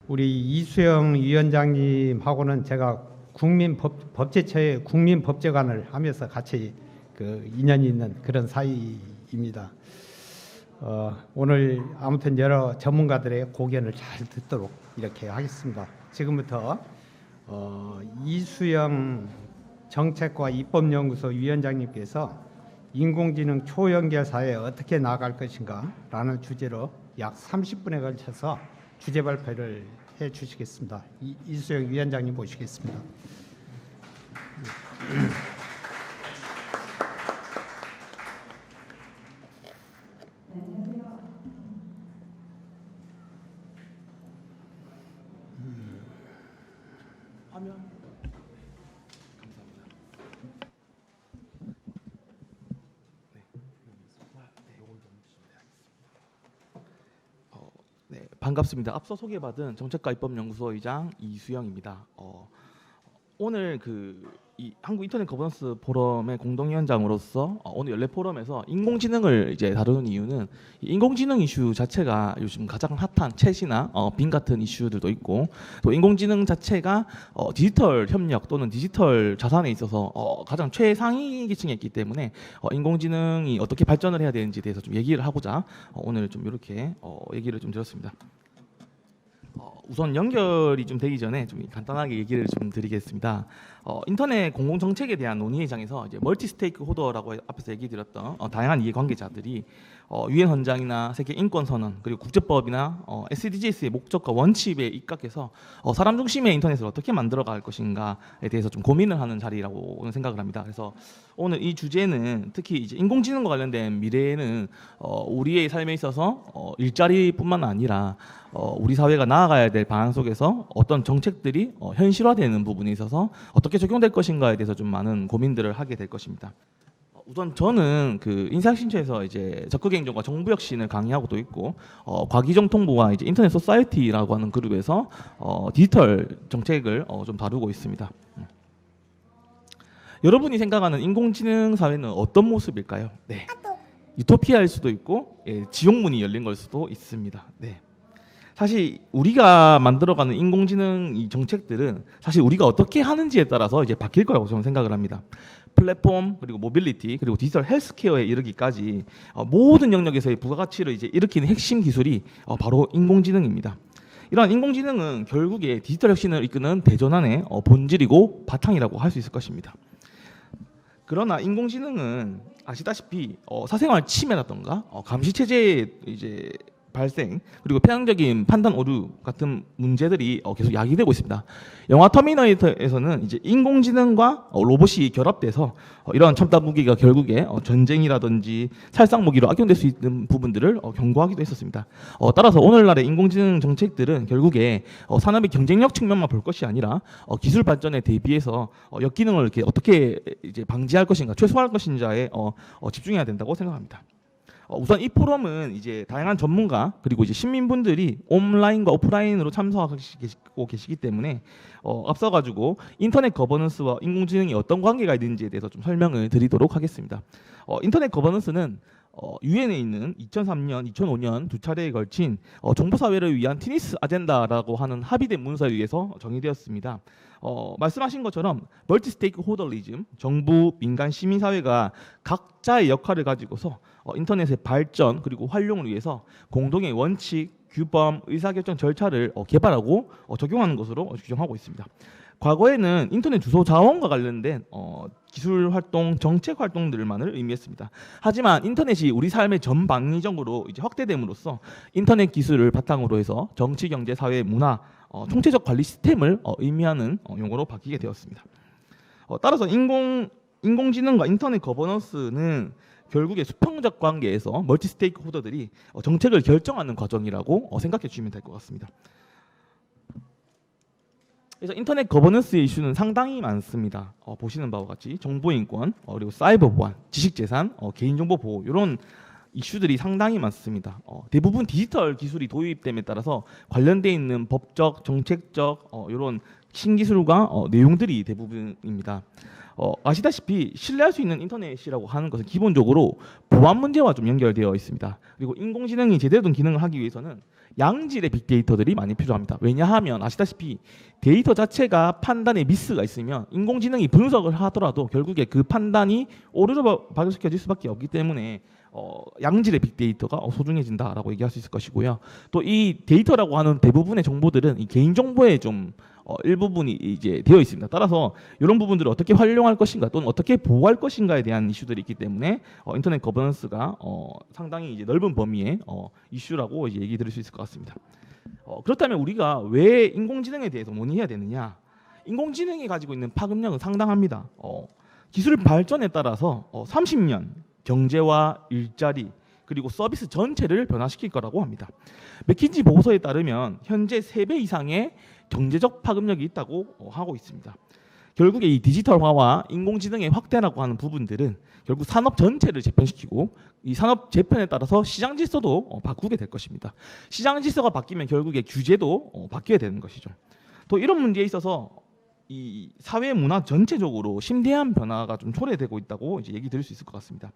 우리 이수영 위원장님하고는 제가 법제처의 국민법제관을 하면서 같이 그 인연이 있는 그런 사이입니다. 오늘 아무튼 여러 전문가들의 고견을 잘 듣도록 이렇게 하겠습니다. 지금부터 이수영 정책과 입법연구소 위원장님께서 인공지능 초연결 사회에 어떻게 나아갈 것인가 라는 주제로 약 30분에 걸쳐서 주제 발표를 해 주시겠습니다. 이수영 위원장님 모시겠습니다. 화면 네, 반갑습니다. 앞서 소개받은 정책과 입법연구소 의장 이수영입니다. 오늘 이 한국 인터넷 거버넌스 포럼의 공동위원장으로서 오늘 연례 포럼에서 인공지능을 이제 다루는 이유는 인공지능 이슈 자체가 요즘 가장 핫한 챗이나 빙 같은 이슈들도 있고, 또 인공지능 자체가 디지털 협력 또는 디지털 자산에 있어서 가장 최상위 계층에 있기 때문에 인공지능이 어떻게 발전을 해야 되는지에 대해서 좀 얘기를 하고자 오늘 좀 이렇게 얘기를 좀 드렸습니다. 우선 연결이 좀 되기 전에 좀 간단하게 얘기를 좀 드리겠습니다. 인터넷 공공 정책에 대한 논의의 장에서 이제 멀티 스테이크 홀더라고 앞에서 얘기 드렸던 다양한 이해관계자들이 유엔 헌장이나 세계 인권 선언 그리고 국제법이나 SDGs의 목적과 원칙에 입각해서 사람 중심의 인터넷을 어떻게 만들어갈 것인가에 대해서 좀 고민을 하는 자리라고 생각을 합니다. 그래서 오늘 이 주제는 특히 이제 인공지능과 관련된 미래에는 우리의 삶에 있어서 일자리뿐만 아니라 우리 사회가 나아가야 될 방향 속에서 어떤 정책들이 현실화되는 부분에 있어서 어떻게 적용될 것인가에 대해서 좀 많은 고민들을 하게 될 것입니다. 우선 저는 그 인사혁신처에서 이제 적극행정과 정부혁신을 강의하고도 있고, 과기정통부와 이제 인터넷 소사이어티라고 하는 그룹에서 디지털 정책을 좀 다루고 있습니다. 여러분이 생각하는 인공지능 사회는 어떤 모습일까요? 네. 유토피아일 수도 있고, 지옥문이 열린 걸 수도 있습니다. 네. 사실 우리가 만들어가는 인공지능 이 정책들은 사실 우리가 어떻게 하는지에 따라서 이제 바뀔 거라고 저는 생각을 합니다. 플랫폼 그리고 모빌리티 그리고 디지털 헬스케어에 이르기까지 모든 영역에서의 부가가치를 이제 일으키는 핵심 기술이 바로 인공지능입니다. 이러한 인공지능은 결국에 디지털 혁신을 이끄는 대전환의 본질이고 바탕이라고 할 수 있을 것입니다. 그러나 인공지능은 아시다시피 사생활 침해라던가 감시 체제의 이제 발생 그리고 편향적인 판단 오류 같은 문제들이 계속 야기되고 있습니다. 영화 터미네이터에서는 이제 인공지능과 로봇이 결합돼서 이러한 첨단 무기가 결국에 전쟁이라든지 살상 무기로 악용될 수 있는 부분들을 경고하기도 했었습니다. 따라서 오늘날의 인공지능 정책들은 결국에 산업의 경쟁력 측면만 볼 것이 아니라 기술 발전에 대비해서 역기능을 이렇게 어떻게 이제 방지할 것인가, 최소화할 것인가에 집중해야 된다고 생각합니다. 우선 이 포럼은 이제 다양한 전문가 그리고 이제 시민분들이 온라인과 오프라인으로 참석하고 계시기 때문에 앞서 가지고 인터넷 거버넌스와 인공지능이 어떤 관계가 있는지에 대해서 좀 설명을 드리도록 하겠습니다. 인터넷 거버넌스는 유엔에 있는 2003년, 2005년 두 차례에 걸친 정보 사회를 위한 티니스 아젠다라고 하는 합의된 문서에 의해서 정의되었습니다. 말씀하신 것처럼 멀티 스테이크 홀더리즘, 정부, 민간, 시민 사회가 각자의 역할을 가지고서 인터넷의 발전 그리고 활용을 위해서 공동의 원칙, 규범, 의사결정 절차를 개발하고 적용하는 것으로 규정하고 있습니다. 과거에는 인터넷 주소 자원과 관련된 기술 활동, 정책 활동들만을 의미했습니다. 하지만 인터넷이 우리 삶의 전방위적으로 이제 확대됨으로써 인터넷 기술을 바탕으로 해서 정치, 경제, 사회, 문화, 총체적 관리 시스템을 의미하는 용어로 바뀌게 되었습니다. 따라서 인공지능과 인터넷 거버넌스는 결국에 수평적 관계에서 멀티 스테이크 홀더들이 정책을 결정하는 과정이라고 생각해 주시면 될 것 같습니다. 그래서 인터넷 거버넌스의 이슈는 상당히 많습니다. 보시는 바와 같이 정보인권, 그리고 사이버 보안, 지식재산, 개인정보 보호 이런 이슈들이 상당히 많습니다. 대부분 디지털 기술이 도입됨에 따라서 관련되어 있는 법적, 정책적 이런 신기술과 내용들이 대부분입니다. 아시다시피 신뢰할 수 있는 인터넷이라고 하는 것은 기본적으로 보안 문제와 좀 연결되어 있습니다. 그리고 인공지능이 제대로 된 기능을 하기 위해서는 양질의 빅데이터들이 많이 필요합니다. 왜냐하면 아시다시피 데이터 자체가 판단에 미스가 있으면 인공지능이 분석을 하더라도 결국에 그 판단이 오류로 발견시켜질 수밖에 없기 때문에 양질의 빅데이터가 소중해진다라고 얘기할 수 있을 것이고요. 또 이 데이터라고 하는 대부분의 정보들은 이 개인 정보에 좀 일부분이 이제 되어 있습니다. 따라서 이런 부분들을 어떻게 활용할 것인가 또는 어떻게 보호할 것인가에 대한 이슈들이 있기 때문에 인터넷 거버넌스가 상당히 이제 넓은 범위의 이슈라고 이제 얘기 드릴 수 있을 것 같습니다. 그렇다면 우리가 왜 인공지능에 대해서 논의해야 되느냐? 인공지능이 가지고 있는 파급력은 상당합니다. 기술 발전에 따라서 30년 경제와 일자리 그리고 서비스 전체를 변화시킬 거라고 합니다. 맥킨지 보고서에 따르면 현재 3배 이상의 경제적 파급력이 있다고 하고 있습니다. 결국에 이 디지털화와 인공지능의 확대라고 하는 부분들은 결국 산업 전체를 재편시키고 이 산업 재편에 따라서 시장 질서도 바꾸게 될 것입니다. 시장 질서가 바뀌면 결국에 규제도 바뀌게 되는 것이죠. 또 이런 문제에 있어서 이 사회 문화 전체적으로 심대한 변화가 좀 초래되고 있다고 이제 얘기 드릴 수 있을 것 같습니다.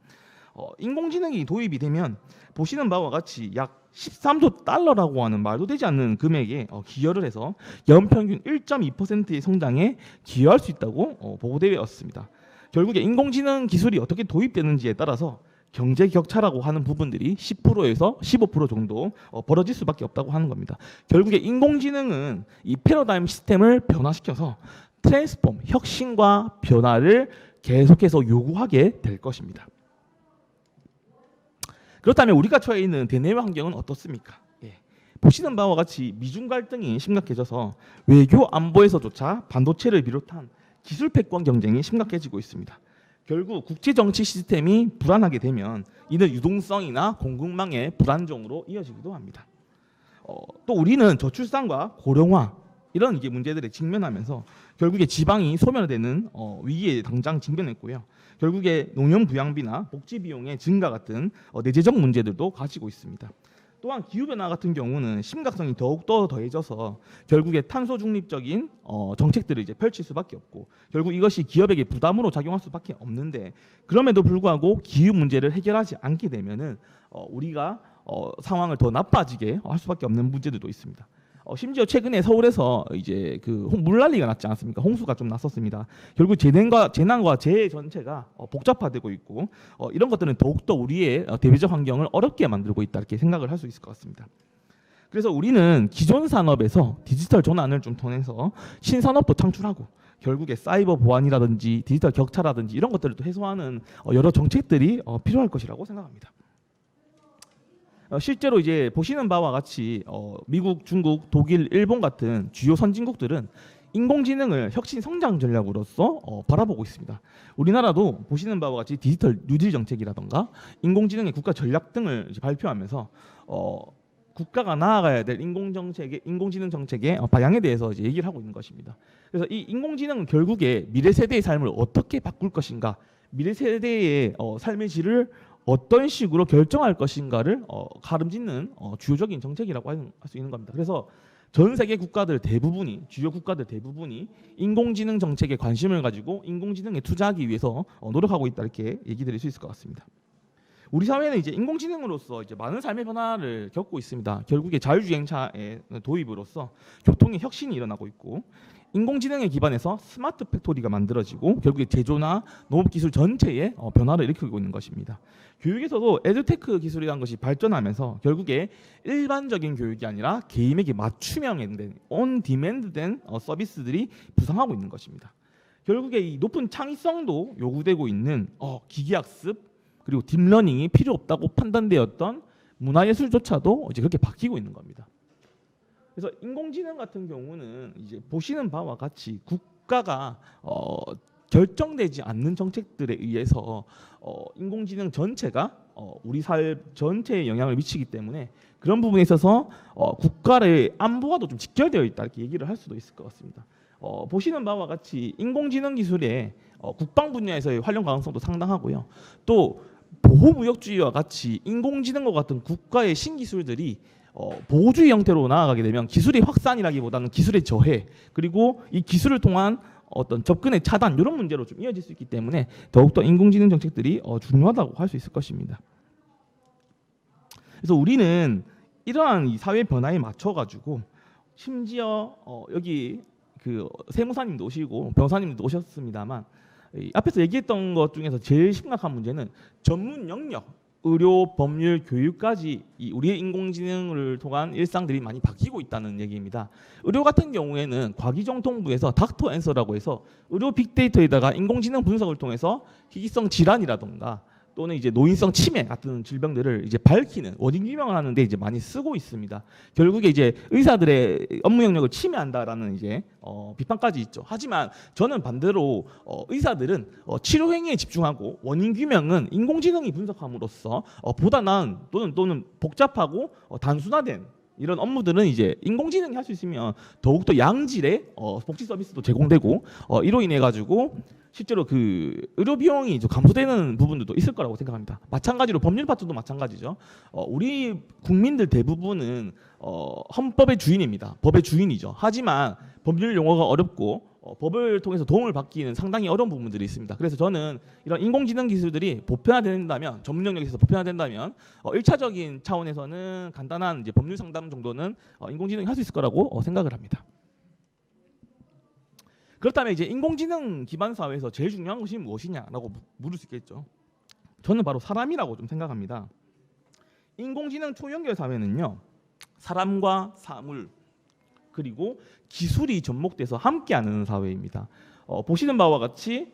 인공지능이 도입이 되면 보시는 바와 같이 약 13조 달러라고 하는 말도 되지 않는 금액에 기여를 해서 연평균 1.2%의 성장에 기여할 수 있다고 보고되어 왔습니다. 결국에 인공지능 기술이 어떻게 도입되는지에 따라서 경제 격차라고 하는 부분들이 10%에서 15% 정도 벌어질 수밖에 없다고 하는 겁니다. 결국에 인공지능은 이 패러다임 시스템을 변화시켜서 트랜스폼, 혁신과 변화를 계속해서 요구하게 될 것입니다. 그렇다면 우리가 처해 있는 대내외 환경은 어떻습니까? 보시는 바와 같이 미중 갈등이 심각해져서 외교 안보에서조차 반도체를 비롯한 기술 패권 경쟁이 심각해지고 있습니다. 결국 국제 정치 시스템이 불안하게 되면 이는 유동성이나 공급망의 불안정으로 이어지기도 합니다. 또 우리는 저출산과 고령화 이런 이게 문제들에 직면하면서 결국에 지방이 소멸되는 위기에 당장 직면했고요. 결국에 농협 부양비나 복지 비용의 증가 같은 내재적 문제들도 가지고 있습니다. 또한 기후변화 같은 경우는 심각성이 더욱더 더해져서 결국에 탄소 중립적인 정책들을 이제 펼칠 수밖에 없고 결국 이것이 기업에게 부담으로 작용할 수밖에 없는데 그럼에도 불구하고 기후 문제를 해결하지 않게 되면은 우리가 상황을 더 나빠지게 할 수밖에 없는 문제들도 있습니다. 심지어 최근에 서울에서 이제 그 물난리가 났지 않습니까? 홍수가 좀 났었습니다. 결국 재난과 재해 전체가 복잡화되고 있고 이런 것들은 더욱더 우리의 대외적 환경을 어렵게 만들고 있다 이렇게 생각을 할 수 있을 것 같습니다. 그래서 우리는 기존 산업에서 디지털 전환을 좀 통해서 신산업도 창출하고 결국에 사이버 보안이라든지 디지털 격차라든지 이런 것들을 또 해소하는 여러 정책들이 필요할 것이라고 생각합니다. 실제로 이제 보시는 바와 같이 미국, 중국, 독일, 일본 같은 주요 선진국들은 인공지능을 혁신 성장 전략으로서 바라보고 있습니다. 우리나라도 보시는 바와 같이 디지털 뉴딜 정책이라던가 인공지능의 국가 전략 등을 이제 발표하면서 국가가 나아가야 될 인공지능 정책의 방향에 대해서 이제 얘기를 하고 있는 것입니다. 그래서 이 인공지능은 결국에 미래 세대의 삶을 어떻게 바꿀 것인가, 미래 세대의 삶의 질을 어떤 식으로 결정할 것인가를 가름짓는 주요적인 정책이라고 할 수 있는 겁니다. 그래서 전 세계 국가들 대부분이 주요 국가들 대부분이 인공지능 정책에 관심을 가지고 인공지능에 투자하기 위해서 노력하고 있다 이렇게 얘기 드릴 수 있을 것 같습니다. 우리 사회는 이제 인공지능으로서 이제 많은 삶의 변화를 겪고 있습니다. 결국에 자율주행차의 도입으로써 교통의 혁신이 일어나고 있고 인공지능에 기반해서 스마트 팩토리가 만들어지고 결국에 제조나 농업기술 전체에 변화를 일으키고 있는 것입니다. 교육에서도 에듀테크 기술이라는 것이 발전하면서 결국에 일반적인 교육이 아니라 개인에게 맞춤형된 온 디맨드된 서비스들이 부상하고 있는 것입니다. 결국에 이 높은 창의성도 요구되고 있는 기계학습 그리고 딥러닝이 필요 없다고 판단되었던 문화예술조차도 이제 그렇게 바뀌고 있는 겁니다. 그래서 인공지능 같은 경우는 이제 보시는 바와 같이 국가가 결정되지 않는 정책들에 의해서 인공지능 전체가 우리 사회 전체에 영향을 미치기 때문에 그런 부분에 있어서 국가의 안보와도 좀 직결되어 있다 이렇게 얘기를 할 수도 있을 것 같습니다. 보시는 바와 같이 인공지능 기술의 국방 분야에서의 활용 가능성도 상당하고요. 또 보호무역주의와 같이 인공지능과 같은 국가의 신기술들이 보호주의 형태로 나아가게 되면 기술의 확산이라기보다는 기술의 저해 그리고 이 기술을 통한 어떤 접근의 차단 이런 문제로 좀 이어질 수 있기 때문에 더욱더 인공지능 정책들이 중요하다고 할 수 있을 것입니다. 그래서 우리는 이러한 이 사회 변화에 맞춰 가지고 심지어 여기 그 세무사님도 오시고 변호사님도 오셨습니다만 이 앞에서 얘기했던 것 중에서 제일 심각한 문제는 전문 영역, 의료, 법률, 교육까지 이 우리의 인공지능을 통한 일상들이 많이 바뀌고 있다는 얘기입니다. 의료 같은 경우에는 과기정통부에서 닥터 앤서라고 해서 의료 빅데이터에다가 인공지능 분석을 통해서 희귀성 질환이라던가 또는 이제 노인성 치매 같은 질병들을 이제 밝히는 원인 규명을 하는데 이제 많이 쓰고 있습니다. 결국에 이제 의사들의 업무 영역을 침해한다라는 이제 비판까지 있죠. 하지만 저는 반대로 의사들은 치료 행위에 집중하고 원인 규명은 인공지능이 분석함으로써 보다 나은 또는 복잡하고 단순화된 이런 업무들은 이제 인공지능이 할 수 있으면 더욱더 양질의 복지 서비스도 제공되고 이로 인해 가지고 실제로 그 의료 비용이 좀 감소되는 부분들도 있을 거라고 생각합니다. 마찬가지로 법률 파트도 마찬가지죠. 우리 국민들 대부분은 헌법의 주인입니다. 법의 주인이죠. 하지만 법률 용어가 어렵고 법을 통해서 도움을 받기는 상당히 어려운 부분들이 있습니다. 그래서 저는 이런 인공지능 기술들이 보편화된다면, 전문 영역에서 보편화된다면 1차적인 차원에서는 간단한 이제 법률 상담 정도는 인공지능이 할 수 있을 거라고 생각을 합니다. 그렇다면 이제 인공지능 기반 사회에서 제일 중요한 것이 무엇이냐라고 물을 수 있겠죠. 저는 바로 사람이라고 좀 생각합니다. 인공지능 초연결 사회는요, 사람과 사물 그리고 기술이 접목돼서 함께하는 사회입니다. 보시는 바와 같이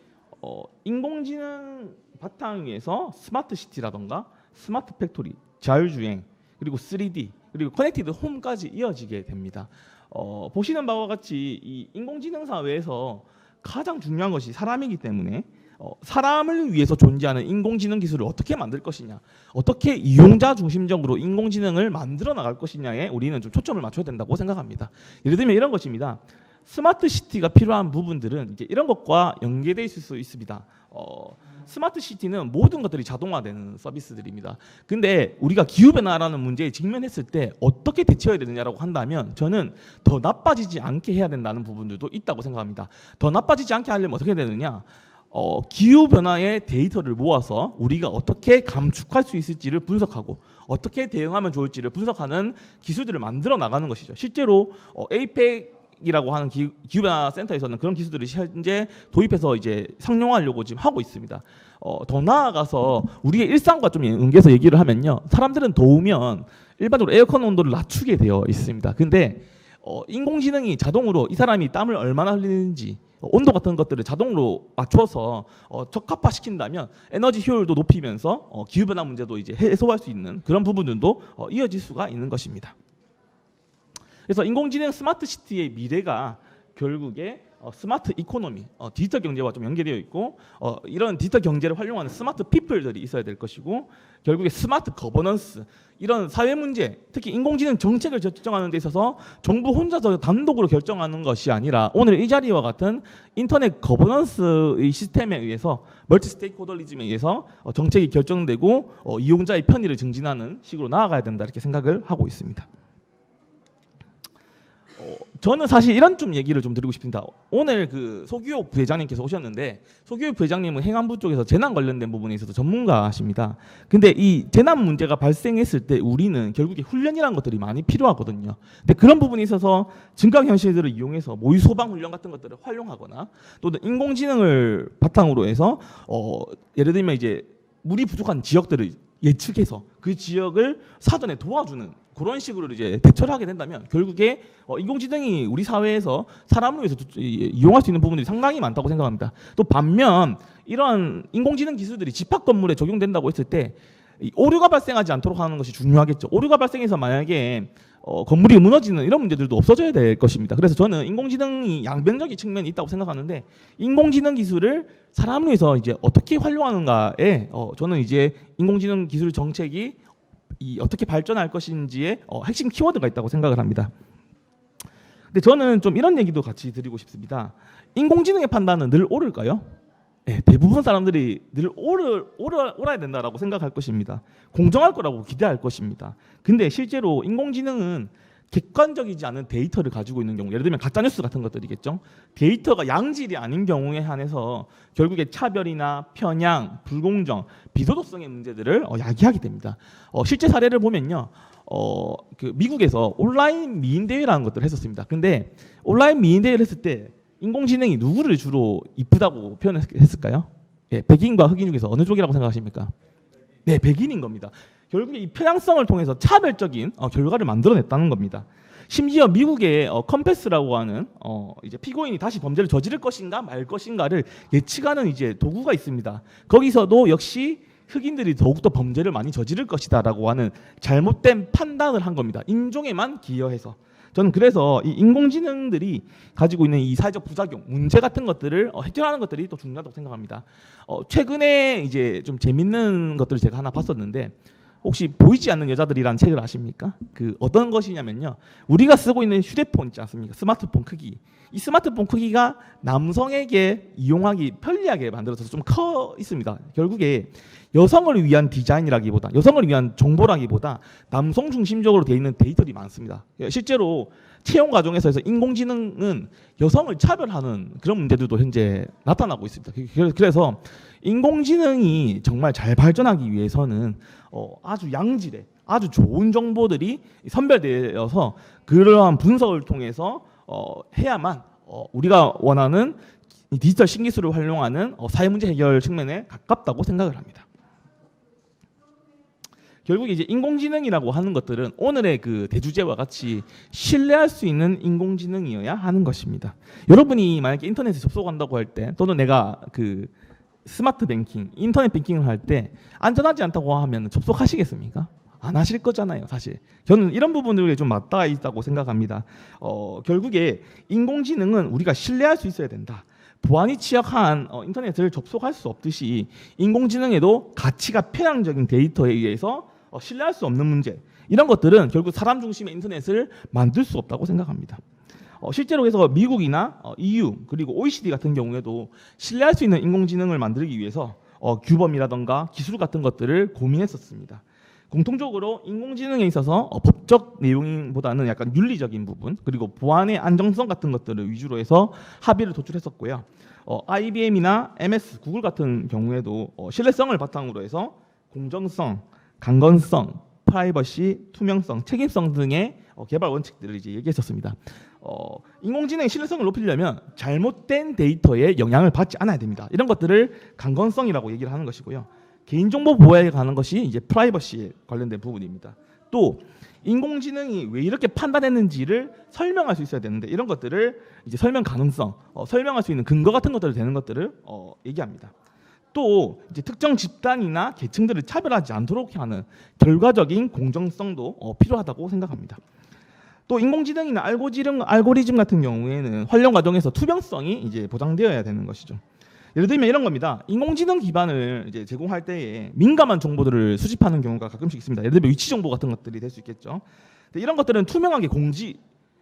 인공지능 바탕 위에서 스마트 시티라던가 스마트 팩토리, 자율주행, 그리고 3D, 그리고 커넥티드 홈까지 이어지게 됩니다. 보시는 바와 같이 이 인공지능 사회에서 가장 중요한 것이 사람이기 때문에 사람을 위해서 존재하는 인공지능 기술을 어떻게 만들 것이냐, 어떻게 이용자 중심적으로 인공지능을 만들어 나갈 것이냐에 우리는 좀 초점을 맞춰야 된다고 생각합니다. 예를 들면 이런 것입니다. 스마트 시티가 필요한 부분들은 이제 이런 것과 연계되어 있을 수 있습니다. 스마트 시티는 모든 것들이 자동화되는 서비스들입니다. 근데 우리가 기후변화라는 문제에 직면했을 때 어떻게 대처해야 되느냐라고 한다면 저는 더 나빠지지 않게 해야 된다는 부분들도 있다고 생각합니다. 더 나빠지지 않게 하려면 어떻게 해야 되느냐? 기후변화의 데이터를 모아서 우리가 어떻게 감축할 수 있을지를 분석하고 어떻게 대응하면 좋을지를 분석하는 기술들을 만들어 나가는 것이죠. 실제로 APEC이라고 하는 기후변화 센터에서는 그런 기술들을 현재 도입해서 이제 상용화하려고 지금 하고 있습니다. 더 나아가서 우리의 일상과 좀 연계해서 얘기를 하면요, 사람들은 더우면 일반적으로 에어컨 온도를 낮추게 되어 있습니다. 근데 인공지능이 자동으로 이 사람이 땀을 얼마나 흘리는지 온도 같은 것들을 자동으로 맞춰서 적합화시킨다면 에너지 효율도 높이면서 기후변화 문제도 이제 해소할 수 있는 그런 부분들도 이어질 수가 있는 것입니다. 그래서 인공지능 스마트 시티의 미래가 결국에 스마트 이코노미, 디지털 경제와 좀 연계되어 있고 이런 디지털 경제를 활용하는 스마트 피플들이 있어야 될 것이고 결국에 스마트 거버넌스, 이런 사회 문제, 특히 인공지능 정책을 결정하는 데 있어서 정부 혼자서 단독으로 결정하는 것이 아니라 오늘 이 자리와 같은 인터넷 거버넌스의 시스템에 의해서 멀티 스테이크홀더리즘에 의해서 정책이 결정되고 이용자의 편의를 증진하는 식으로 나아가야 된다, 이렇게 생각을 하고 있습니다. 저는 사실 이런 좀 얘기를 좀 드리고 싶습니다. 오늘 그 소규호 부회장님께서 오셨는데 소규호 부회장님은 행안부 쪽에서 재난 관련된 부분에 있어서 전문가십니다. 근데 이 재난 문제가 발생했을 때 우리는 결국에 훈련이라는 것들이 많이 필요하거든요. 근데 그런 부분에 있어서 증강현실들을 이용해서 모의 소방 훈련 같은 것들을 활용하거나 또는 인공지능을 바탕으로 해서 예를 들면 이제 물이 부족한 지역들을 예측해서 그 지역을 사전에 도와주는 그런 식으로 이제 대처를 하게 된다면 결국에 인공지능이 우리 사회에서 사람을 위해서 이용할 수 있는 부분들이 상당히 많다고 생각합니다. 또 반면 이러한 인공지능 기술들이 집합 건물에 적용된다고 했을 때 오류가 발생하지 않도록 하는 것이 중요하겠죠. 오류가 발생해서 만약에 건물이 무너지는 이런 문제들도 없어져야 될 것입니다. 그래서 저는 인공지능이 양면적인 측면이 있다고 생각하는데 인공지능 기술을 사람을 위해서 이제 어떻게 활용하는가에 저는 이제 인공지능 기술 정책이 어떻게 발전할 것인지에 핵심 키워드가 있다고 생각을 합니다. 근데 저는 좀 이런 얘기도 같이 드리고 싶습니다. 인공지능의 판단은 늘 옳을까요? 네, 대부분 사람들이 늘 옳아야 된다라고 생각할 것입니다. 공정할 거라고 기대할 것입니다. 근데 실제로 인공지능은 객관적이지 않은 데이터를 가지고 있는 경우, 예를 들면 가짜뉴스 같은 것들이겠죠. 데이터가 양질이 아닌 경우에 한해서 결국에 차별이나 편향, 불공정, 비도덕성의 문제들을 야기하게 됩니다. 실제 사례를 보면요, 그 미국에서 온라인 미인 대회라는 것들을 했었습니다. 근데 온라인 미인 대회를 했을 때 인공지능이 누구를 주로 이쁘다고 표현했을까요? 예, 백인과 흑인 중에서 어느 쪽이라고 생각하십니까? 네, 백인인 겁니다. 결국에 이 편향성을 통해서 차별적인 결과를 만들어냈다는 겁니다. 심지어 미국의 컴패스라고 하는 이제 피고인이 다시 범죄를 저지를 것인가 말 것인가를 예측하는 이제 도구가 있습니다. 거기서도 역시 흑인들이 더욱더 범죄를 많이 저지를 것이다라고 하는 잘못된 판단을 한 겁니다. 인종에만 기여해서. 저는 그래서 이 인공지능들이 가지고 있는 이 사회적 부작용, 문제 같은 것들을 해결하는 것들이 또 중요하다고 생각합니다. 최근에 이제 좀 재밌는 것들을 제가 하나 봤었는데, 혹시 보이지 않는 여자들이라는 책을 아십니까? 그 어떤 것이냐면요, 우리가 쓰고 있는 휴대폰 있지 않습니까? 스마트폰 크기. 이 스마트폰 크기가 남성에게 이용하기 편리하게 만들어져서 좀 커 있습니다. 결국에 여성을 위한 디자인이라기보다, 여성을 위한 정보라기보다 남성 중심적으로 되어 있는 데이터들이 많습니다. 실제로 채용 과정에서 인공지능은 여성을 차별하는 그런 문제들도 현재 나타나고 있습니다. 그래서 인공지능이 정말 잘 발전하기 위해서는 아주 양질의, 아주 좋은 정보들이 선별되어서 그러한 분석을 통해서 해야만 우리가 원하는 디지털 신기술을 활용하는 사회 문제 해결 측면에 가깝다고 생각을 합니다. 결국 이제 인공지능이라고 하는 것들은 오늘의 그 대주제와 같이 신뢰할 수 있는 인공지능이어야 하는 것입니다. 여러분이 만약에 인터넷에 접속한다고 할 때, 또는 내가 그 스마트 뱅킹, 인터넷 뱅킹을 할 때 안전하지 않다고 하면 접속하시겠습니까? 안 하실 거잖아요, 사실. 저는 이런 부분들에 좀 맞닿아 있다고 생각합니다. 결국에 인공지능은 우리가 신뢰할 수 있어야 된다. 보안이 취약한 인터넷을 접속할 수 없듯이 인공지능에도 가치가 편향적인 데이터에 의해서 신뢰할 수 없는 문제, 이런 것들은 결국 사람 중심의 인터넷을 만들 수 없다고 생각합니다. 실제로 해서 미국이나 EU 그리고 OECD 같은 경우에도 신뢰할 수 있는 인공지능을 만들기 위해서 규범이라던가 기술 같은 것들을 고민했었습니다. 공통적으로 인공지능에 있어서 법적 내용보다는 약간 윤리적인 부분, 그리고 보안의 안정성 같은 것들을 위주로 해서 합의를 도출했었고요. IBM이나 MS, 구글 같은 경우에도 신뢰성을 바탕으로 해서 공정성, 강건성, 프라이버시, 투명성, 책임성 등의 개발 원칙들을 이제 얘기했었습니다. 인공지능의 신뢰성을 높이려면 잘못된 데이터에 영향을 받지 않아야 됩니다. 이런 것들을 강건성이라고 얘기를 하는 것이고요. 개인정보 보호에 관한 것이 이제 프라이버시에 관련된 부분입니다. 또 인공지능이 왜 이렇게 판단했는지를 설명할 수 있어야 되는데, 이런 것들을 이제 설명 가능성, 설명할 수 있는 근거 같은 것들을 되는 것들을 얘기합니다. 또 이제 특정 집단이나 계층들을 차별하지 않도록 하는 결과적인 공정성도 필요하다고 생각합니다. 또 인공지능이나 알고리즘 같은 경우에는 활용 과정에서 투명성이 이제 보장되어야 되는 것이죠. 예를 들면 이런 겁니다. 인공지능 기반을 이제 제공할 때에 민감한 정보들을 수집하는 경우가 가끔씩 있습니다. 예를 들면 위치 정보 같은 것들이 될 수 있겠죠. 근데 이런 것들은 투명하게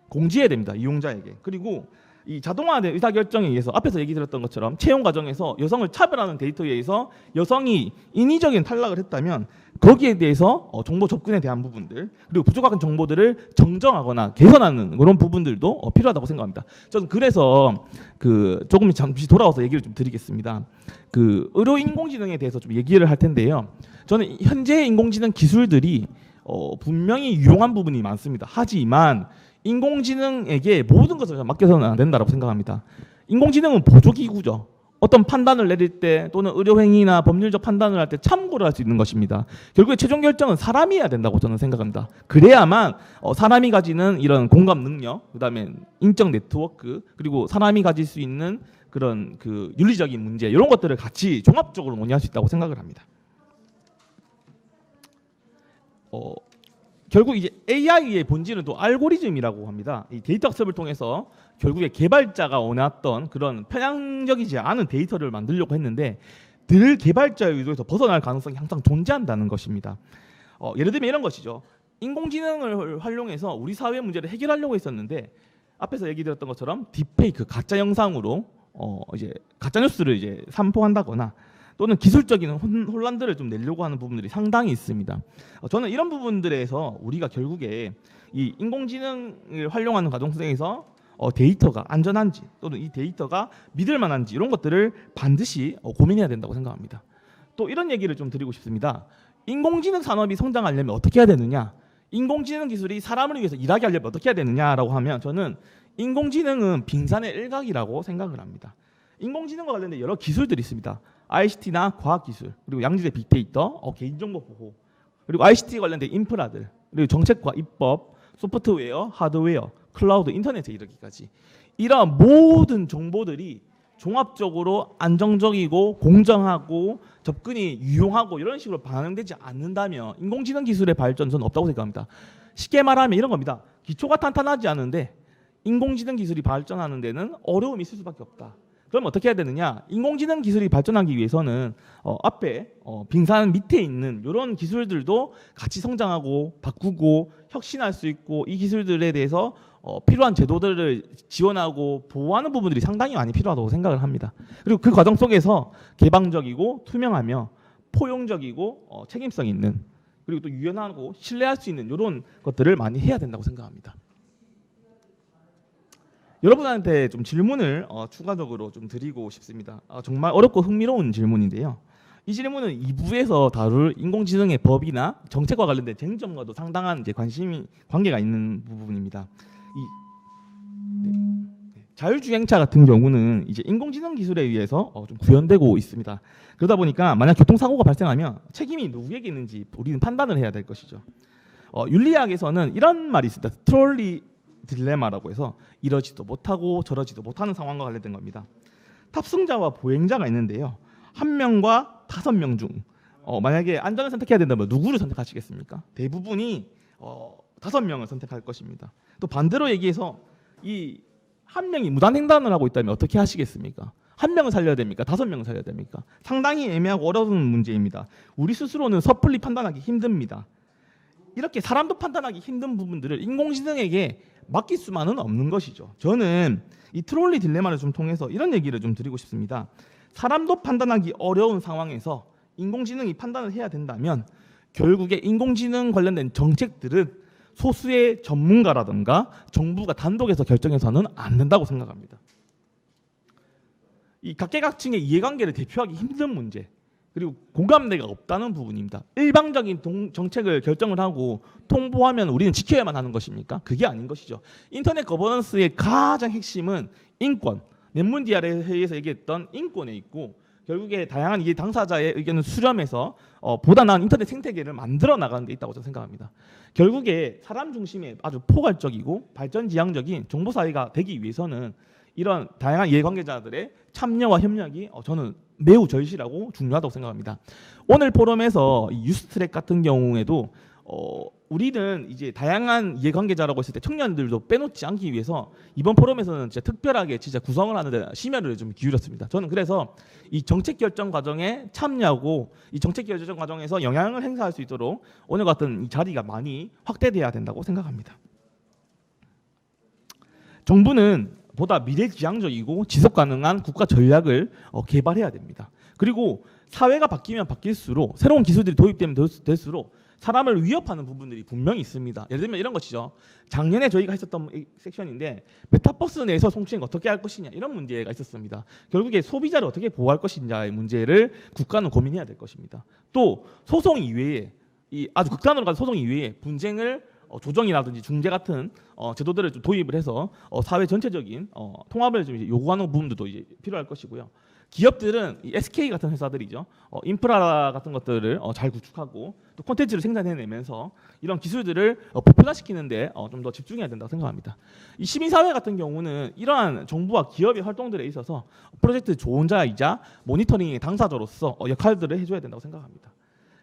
공지해야 됩니다, 이용자에게. 그리고 이 자동화된 의사결정에 의해서 앞에서 얘기 드렸던 것처럼 채용 과정에서 여성을 차별하는 데이터에 의해서 여성이 인위적인 탈락을 했다면 거기에 대해서 정보 접근에 대한 부분들, 그리고 부족한 정보들을 정정하거나 개선하는 그런 부분들도 필요하다고 생각합니다. 저는 그래서 조금 잠시 돌아와서 얘기를 좀 드리겠습니다. 의료 인공지능에 대해서 좀 얘기를 할 텐데요. 저는 현재 인공지능 기술들이 분명히 유용한 부분이 많습니다. 하지만 인공지능에게 모든 것을 맡겨서는 안 된다고 생각합니다. 인공지능은 보조기구죠. 어떤 판단을 내릴 때 또는 의료행위나 법률적 판단을 할 때 참고를 할 수 있는 것입니다. 결국에 최종 결정은 사람이 해야 된다고 저는 생각합니다. 그래야만 사람이 가지는 이런 공감 능력, 그다음에 인적 네트워크, 그리고 사람이 가질 수 있는 그런 윤리적인 문제, 이런 것들을 같이 종합적으로 논의할 수 있다고 생각을 합니다. 결국 이제 AI의 본질은 또 알고리즘이라고 합니다. 이 데이터 학습을 통해서 결국에 개발자가 원했던 그런 편향적이지 않은 데이터를 만들려고 했는데 늘 개발자의 의도에서 벗어날 가능성이 항상 존재한다는 것입니다. 예를 들면 이런 것이죠. 인공지능을 활용해서 우리 사회 문제를 해결하려고 했었는데 앞에서 얘기 드렸던 것처럼 딥페이크, 가짜 영상으로 이제 가짜 뉴스를 이제 산포한다거나 또는 기술적인 혼란들을 좀 내려고 하는 부분들이 상당히 있습니다. 저는 이런 부분들에서 우리가 결국에 이 인공지능을 활용하는 과정 속에서 데이터가 안전한지 또는 이 데이터가 믿을 만한지 이런 것들을 반드시 고민해야 된다고 생각합니다. 또 이런 얘기를 좀 드리고 싶습니다. 인공지능 산업이 성장하려면 어떻게 해야 되느냐? 인공지능 기술이 사람을 위해서 일하게 하려면 어떻게 해야 되느냐라고 하면 저는 인공지능은 빙산의 일각이라고 생각을 합니다. 인공지능과 관련된 여러 기술들이 있습니다. ICT나 과학기술, 그리고 양질의 빅데이터, 개인정보 보호, 그리고 ICT 관련된 인프라들, 그리고 정책과 입법, 소프트웨어, 하드웨어, 클라우드, 인터넷에 이르기까지 이러한 모든 정보들이 종합적으로 안정적이고 공정하고 접근이 유용하고 이런 식으로 반영되지 않는다면 인공지능 기술의 발전은 없다고 생각합니다. 쉽게 말하면 이런 겁니다. 기초가 탄탄하지 않은데 인공지능 기술이 발전하는 데는 어려움이 있을 수밖에 없다. 그럼 어떻게 해야 되느냐? 인공지능 기술이 발전하기 위해서는 앞에 빙산 밑에 있는 이런 기술들도 같이 성장하고 바꾸고 혁신할 수 있고 이 기술들에 대해서 필요한 제도들을 지원하고 보호하는 부분들이 상당히 많이 필요하다고 생각을 합니다. 그리고 그 과정 속에서 개방적이고 투명하며 포용적이고 책임성 있는 그리고 또 유연하고 신뢰할 수 있는 이런 것들을 많이 해야 된다고 생각합니다. 여러분한테 좀 질문을 추가적으로 좀 드리고 싶습니다. 정말 어렵고 흥미로운 질문인데요. 이 질문은 2부에서 다룰 인공지능의 법이나 정책과 관련된 쟁점과도 상당한 이제 관계가 있는 부분입니다. 자율주행차 같은 경우는 이제 인공지능 기술에 의해서 좀 구현되고 있습니다. 그러다 보니까 만약 교통사고가 발생하면 책임이 누구에게 있는지 우리는 판단을 해야 될 것이죠. 윤리학에서는 이런 말이 있습니다. 트롤리 딜레마라고 해서 이러지도 못하고 저러지도 못하는 상황과 관련된 겁니다. 탑승자와 보행자가 있는데요. 1명과 5명 중 만약에 안전을 선택해야 된다면 누구를 선택하시겠습니까? 대부분이 5명을 선택할 것입니다. 또 반대로 얘기해서 이 1명이 무단횡단을 하고 있다면 어떻게 하시겠습니까? 1명을 살려야 됩니까? 5명을 살려야 됩니까? 상당히 애매하고 어려운 문제입니다. 우리 스스로는 섣불리 판단하기 힘듭니다. 이렇게 사람도 판단하기 힘든 부분들을 인공지능에게 맡길 수만은 없는 것이죠. 저는 이 트롤리 딜레마를 좀 통해서 이런 얘기를 좀 드리고 싶습니다. 사람도 판단하기 어려운 상황에서 인공지능이 판단을 해야 된다면 결국에 인공지능 관련된 정책들은 소수의 전문가라든가 정부가 단독에서 결정해서는 안 된다고 생각합니다. 이 각계각층의 이해관계를 대표하기 힘든 문제 그리고 공감대가 없다는 부분입니다. 일방적인 정책을 결정을 하고 통보하면 우리는 지켜야만 하는 것입니까? 그게 아닌 것이죠. 인터넷 거버넌스의 가장 핵심은 인권, 넷문디아에 의해서 얘기했던 인권에 있고 결국에 다양한 이해 당사자의 의견을 수렴해서 보다 나은 인터넷 생태계를 만들어 나가는 데 있다고 저는 생각합니다. 결국에 사람 중심의 아주 포괄적이고 발전지향적인 정보사회가 되기 위해서는 이런 다양한 이해관계자들의 참여와 협력이 저는 매우 절실하고 중요하다고 생각합니다. 오늘 포럼에서 이 유스트랙 같은 경우에도 우리는 이제 다양한 이해관계자라고 했을 때 청년들도 빼놓지 않기 위해서 이번 포럼에서는 진짜 특별하게 진짜 구성을 하는데 심혈을 좀 기울였습니다. 저는 그래서 이 정책 결정 과정에 참여하고 이 정책 결정 과정에서 영향을 행사할 수 있도록 오늘 같은 이 자리가 많이 확대돼야 된다고 생각합니다. 정부는 보다 미래지향적이고 지속가능한 국가 전략을 개발해야 됩니다. 그리고 사회가 바뀌면 바뀔수록 새로운 기술들이 도입되면 될수록 사람을 위협하는 부분들이 분명히 있습니다. 예를 들면 이런 것이죠. 작년에 저희가 했었던 섹션인데 메타버스 내에서 성추행 어떻게 할 것이냐 이런 문제가 있었습니다. 결국에 소비자를 어떻게 보호할 것인가의 문제를 국가는 고민해야 될 것입니다. 또 소송 이외에 이 아주 극단으로 가는 소송 이외에 분쟁을 조정이라든지 중재 같은 제도들을 좀 도입을 해서 사회 전체적인 통합을 좀 이제 요구하는 부분들도 이제 필요할 것이고요. 기업들은 이 SK 같은 회사들이죠. 인프라 같은 것들을 잘 구축하고 또 콘텐츠를 생산해내면서 이런 기술들을 보편화시키는데 좀 더 집중해야 된다고 생각합니다. 이 시민사회 같은 경우는 이러한 정부와 기업의 활동들에 있어서 프로젝트 조언자이자 모니터링의 당사자로서 역할들을 해줘야 된다고 생각합니다.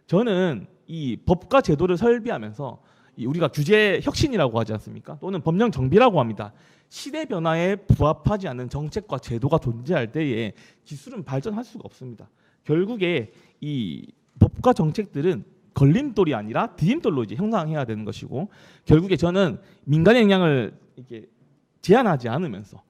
저는 이 법과 제도를 설비하면서 우리가 규제 혁신이라고 하지 않습니까? 또는 법령 정비라고 합니다. 시대 변화에 부합하지 않는 정책과 제도가 존재할 때에 기술은 발전할 수가 없습니다. 결국에 이 법과 정책들은 걸림돌이 아니라 디딤돌로 이제 형성해야 되는 것이고 결국에 저는 민간의 영향을 이렇게 제한하지 않으면서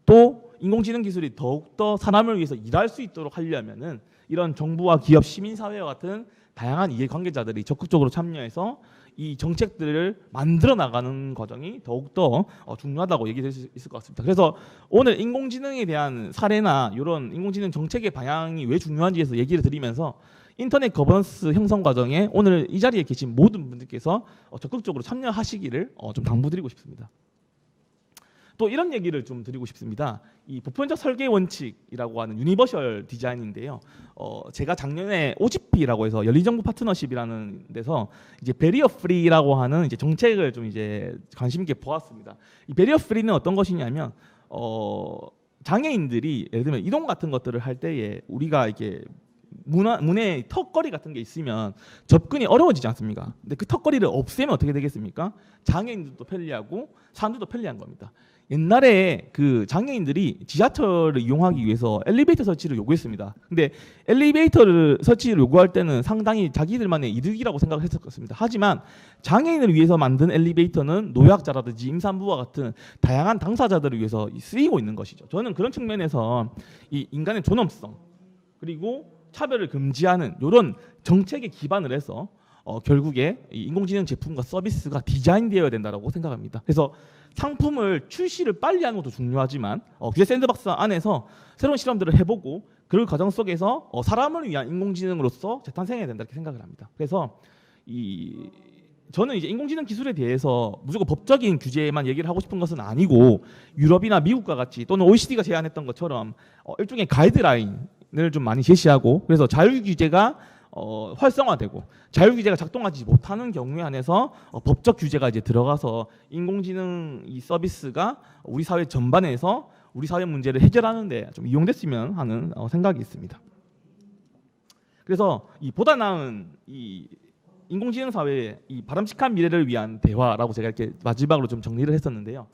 또 인공지능 기술이 더욱더 사람을 위해서 일할 수 있도록 하려면은 이런 정부와 기업, 시민사회와 같은 다양한 이해관계자들이 적극적으로 참여해서 이 정책들을 만들어 나가는 과정이 더욱더 중요하다고 얘기할 수 있을 것 같습니다. 그래서 오늘 인공지능에 대한 사례나 이런 인공지능 정책의 방향이 왜 중요한지에서 얘기를 드리면서 인터넷 거버넌스 형성 과정에 오늘 이 자리에 계신 모든 분들께서 적극적으로 참여하시기를 좀 당부드리고 싶습니다. 또 이런 얘기를 좀 드리고 싶습니다. 이 보편적 설계 원칙이라고 하는 유니버셜 디자인인데요. 제가 작년에 OGP라고 해서 열린정부 파트너십이라는 데서 이제 베리어 프리라고 하는 이제 정책을 좀 이제 관심 있게 보았습니다. 이 베리어 프리는 어떤 것이냐면 장애인들이 예를 들면 이동 같은 것들을 할 때에 우리가 이게 문에 턱걸이 같은 게 있으면 접근이 어려워지지 않습니까? 근데 그 턱걸이를 없애면 어떻게 되겠습니까? 장애인들도 편리하고 사람들도 편리한 겁니다. 옛날에 그 장애인들이 지하철을 이용하기 위해서 엘리베이터 설치를 요구했습니다. 근데 엘리베이터를 설치를 요구할 때는 상당히 자기들만의 이득이라고 생각했었습니다. 하지만 장애인을 위해서 만든 엘리베이터는 노약자라든지 임산부와 같은 다양한 당사자들을 위해서 쓰이고 있는 것이죠. 저는 그런 측면에서 이 인간의 존엄성 그리고 차별을 금지하는 이런 정책에 기반을 해서 결국에 이 인공지능 제품과 서비스가 디자인되어야 된다고 생각합니다. 그래서 상품을 출시를 빨리 하는 것도 중요하지만 규제 샌드박스 안에서 새로운 실험들을 해보고 그 과정 속에서 사람을 위한 인공지능으로서 재탄생해야 된다 이렇게 생각을 합니다. 그래서 저는 이제 인공지능 기술에 대해서 무조건 법적인 규제만 얘기를 하고 싶은 것은 아니고 유럽이나 미국과 같이 또는 OECD가 제안했던 것처럼 일종의 가이드라인을 좀 많이 제시하고 그래서 자율 규제가 활성화되고 자율 규제가 작동하지 못하는 경우에 한해서 법적 규제가 이제 들어가서 인공지능 이 서비스가 우리 사회 전반에서 우리 사회 문제를 해결하는데 좀 이용됐으면 하는 생각이 있습니다. 그래서 이 보다 나은 이 인공지능 사회의 이 바람직한 미래를 위한 대화라고 제가 이렇게 마지막으로 좀 정리를 했었는데요.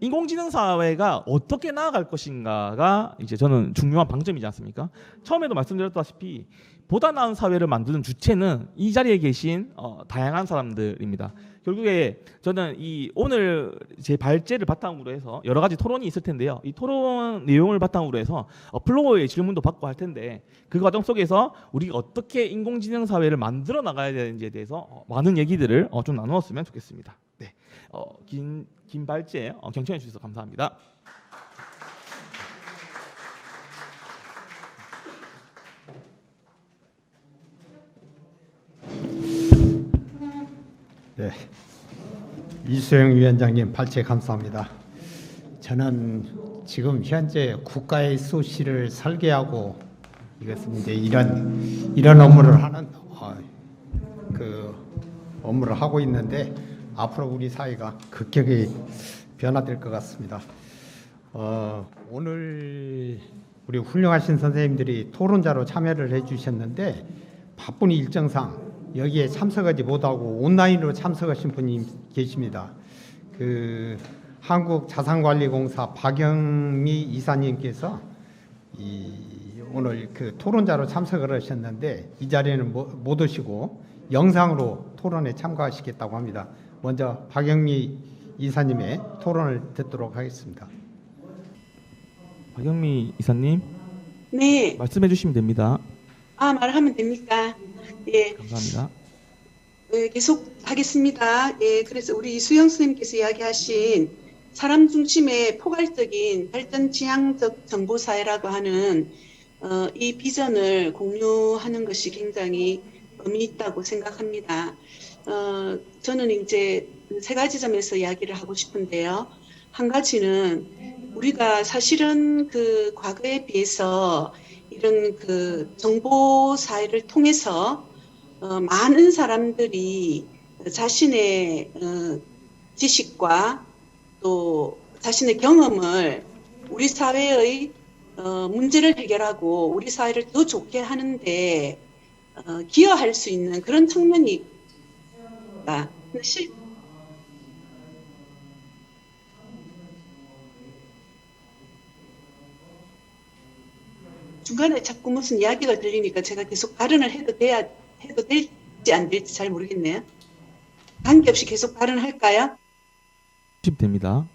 인공지능 사회가 어떻게 나아갈 것인가가 이제 저는 중요한 방점이지 않습니까? 처음에도 말씀드렸다시피 보다 나은 사회를 만드는 주체는 이 자리에 계신 다양한 사람들입니다. 결국에 저는 이 오늘 제 발제를 바탕으로 해서 여러 가지 토론이 있을 텐데요. 이 토론 내용을 바탕으로 해서 플로어의 질문도 받고 할 텐데 그 과정 속에서 우리가 어떻게 인공지능 사회를 만들어 나가야 되는지에 대해서 많은 얘기들을 좀 나누었으면 좋겠습니다. 네, 긴 발제 경청해 주셔서 감사합니다. 네, 이수영 위원장님 발제 감사합니다. 저는 지금 현재 국가의 수시를 설계하고 이것은 이제 이런 업무를 하는 그 업무를 하고 있는데 앞으로 우리 사회가 급격히 변화될 것 같습니다. 오늘 우리 훌륭하신 선생님들이 토론자로 참여를 해주셨는데 바쁜 일정상 여기에 참석하지 못하고 온라인으로 참석하신 분이 계십니다. 그 한국자산관리공사 박영미 이사님께서 오늘 그 토론자로 참석을 하셨는데 이 자리에는 못 오시고 영상으로 토론에 참가하시겠다고 합니다. 먼저 박영미 이사님의 토론을 듣도록 하겠습니다. 박영미 이사님, 네. 말씀해 주시면 됩니다. 말하면 됩니까? 예. 감사합니다. 계속 하겠습니다. 예. 그래서 우리 이수영 선생님께서 이야기하신 사람 중심의 포괄적인 발전 지향적 정보사회라고 하는 이 비전을 공유하는 것이 굉장히 의미 있다고 생각합니다. 저는 이제 세 가지 점에서 이야기를 하고 싶은데요. 한 가지는 우리가 사실은 그 과거에 비해서 이런 그 정보 사회를 통해서 많은 사람들이 자신의 지식과 또 자신의 경험을 우리 사회의 문제를 해결하고 우리 사회를 더 좋게 하는데 기여할 수 있는 그런 측면이 있다. 중간에 자꾸 무슨 이야기가 들리니까 제가 계속 발언을 해도 될지 안 될지 잘 모르겠네요. 관계없이 계속 발언할까요? 됩니다.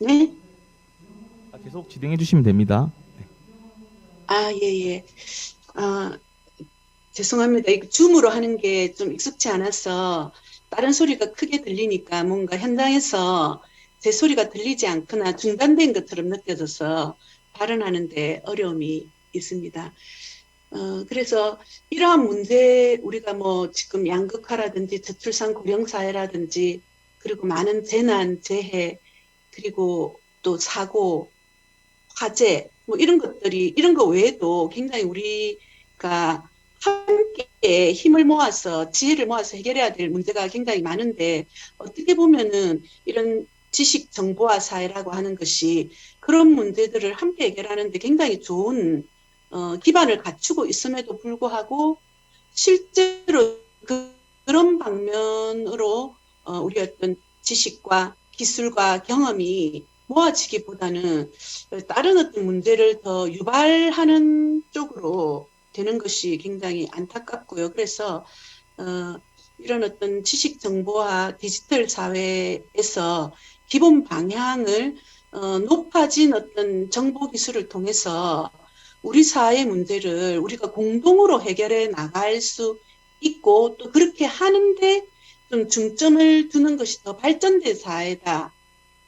네. 계속 진행해 주시면 됩니다. 아, 예, 예. 죄송합니다. 이거 줌으로 하는 게 좀 익숙치 않아서 다른 소리가 크게 들리니까 뭔가 현장에서 제 소리가 들리지 않거나 중단된 것처럼 느껴져서 발언하는데 어려움이 있습니다. 그래서 이러한 문제 우리가 뭐 지금 양극화라든지 저출산 고령사회라든지 그리고 많은 재난, 재해 그리고 또 사고, 화재 뭐 이런 것들이 이런 거 외에도 굉장히 우리가 함께 힘을 모아서 지혜를 모아서 해결해야 될 문제가 굉장히 많은데 어떻게 보면은 이런 지식 정보화 사회라고 하는 것이 그런 문제들을 함께 해결하는 데 굉장히 좋은 기반을 갖추고 있음에도 불구하고 실제로 그런 방면으로 우리 어떤 지식과 기술과 경험이 모아지기보다는 다른 어떤 문제를 더 유발하는 쪽으로 되는 것이 굉장히 안타깝고요. 그래서 이런 어떤 지식 정보화 디지털 사회에서 기본 방향을 높아진 어떤 정보 기술을 통해서 우리 사회 문제를 우리가 공동으로 해결해 나갈 수 있고 또 그렇게 하는데 좀 중점을 두는 것이 더 발전된 사회다.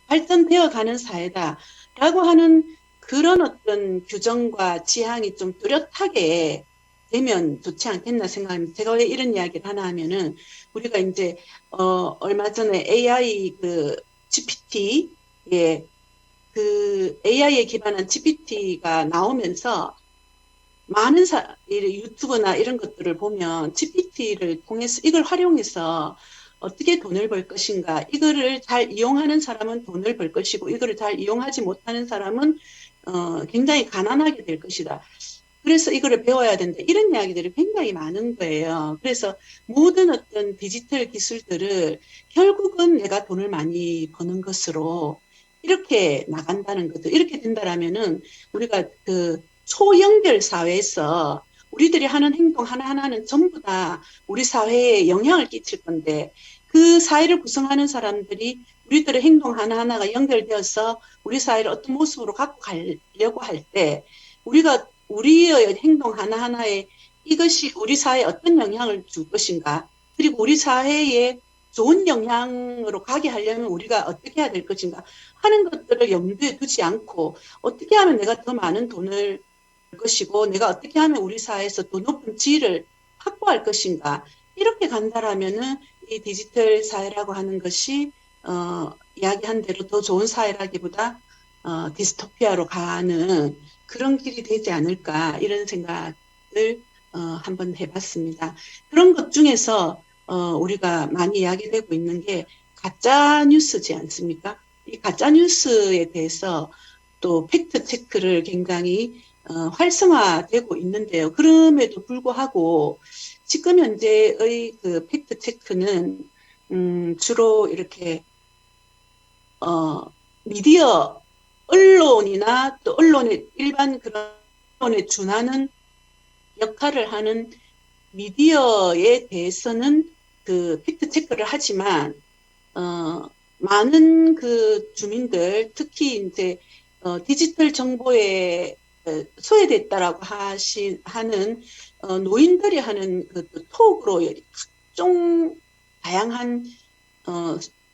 발전되어 가는 사회다라고 하는 그런 어떤 규정과 지향이 좀 뚜렷하게 되면 좋지 않겠나 생각합니다. 제가 왜 이런 이야기를 하나 하면은 우리가 이제 얼마 전에 AI 그 GPT 그 AI에 기반한 GPT가 나오면서 많은 유튜브나 이런 것들을 보면 GPT를 통해서 이걸 활용해서 어떻게 돈을 벌 것인가, 이거를 잘 이용하는 사람은 돈을 벌 것이고 이거를 잘 이용하지 못하는 사람은 굉장히 가난하게 될 것이다. 그래서 이거를 배워야 된다. 이런 이야기들이 굉장히 많은 거예요. 그래서 모든 어떤 디지털 기술들을 결국은 내가 돈을 많이 버는 것으로 이렇게 나간다는 거죠. 이렇게 된다라면은 우리가 그 초연결 사회에서 우리들이 하는 행동 하나하나는 전부 다 우리 사회에 영향을 끼칠 건데 그 사회를 구성하는 사람들이 우리들의 행동 하나하나가 연결되어서 우리 사회를 어떤 모습으로 갖고 가려고 할 때 우리의 행동 하나하나에 이것이 우리 사회에 어떤 영향을 줄 것인가, 그리고 우리 사회에 좋은 영향으로 가게 하려면 우리가 어떻게 해야 될 것인가 하는 것들을 염두에 두지 않고 어떻게 하면 내가 더 많은 돈을 벌 것이고 내가 어떻게 하면 우리 사회에서 더 높은 지위를 확보할 것인가, 이렇게 간다라면은 이 디지털 사회라고 하는 것이 이야기한 대로 더 좋은 사회라기보다 디스토피아로 가는 그런 길이 되지 않을까 이런 생각을 한번 해봤습니다. 그런 것 중에서 우리가 많이 이야기되고 있는 게 가짜 뉴스지 않습니까? 이 가짜 뉴스에 대해서 또 팩트 체크를 굉장히 활성화되고 있는데요. 그럼에도 불구하고 지금 현재의 그 팩트 체크는 주로 이렇게 미디어 언론이나 또 언론의 일반 그런 언론에 준하는 역할을 하는 미디어에 대해서는 그 팩트 체크를 하지만 많은 그 주민들 특히 이제 디지털 정보에 소외됐다라고 하는 노인들이 하는 그 톡으로 각종 다양한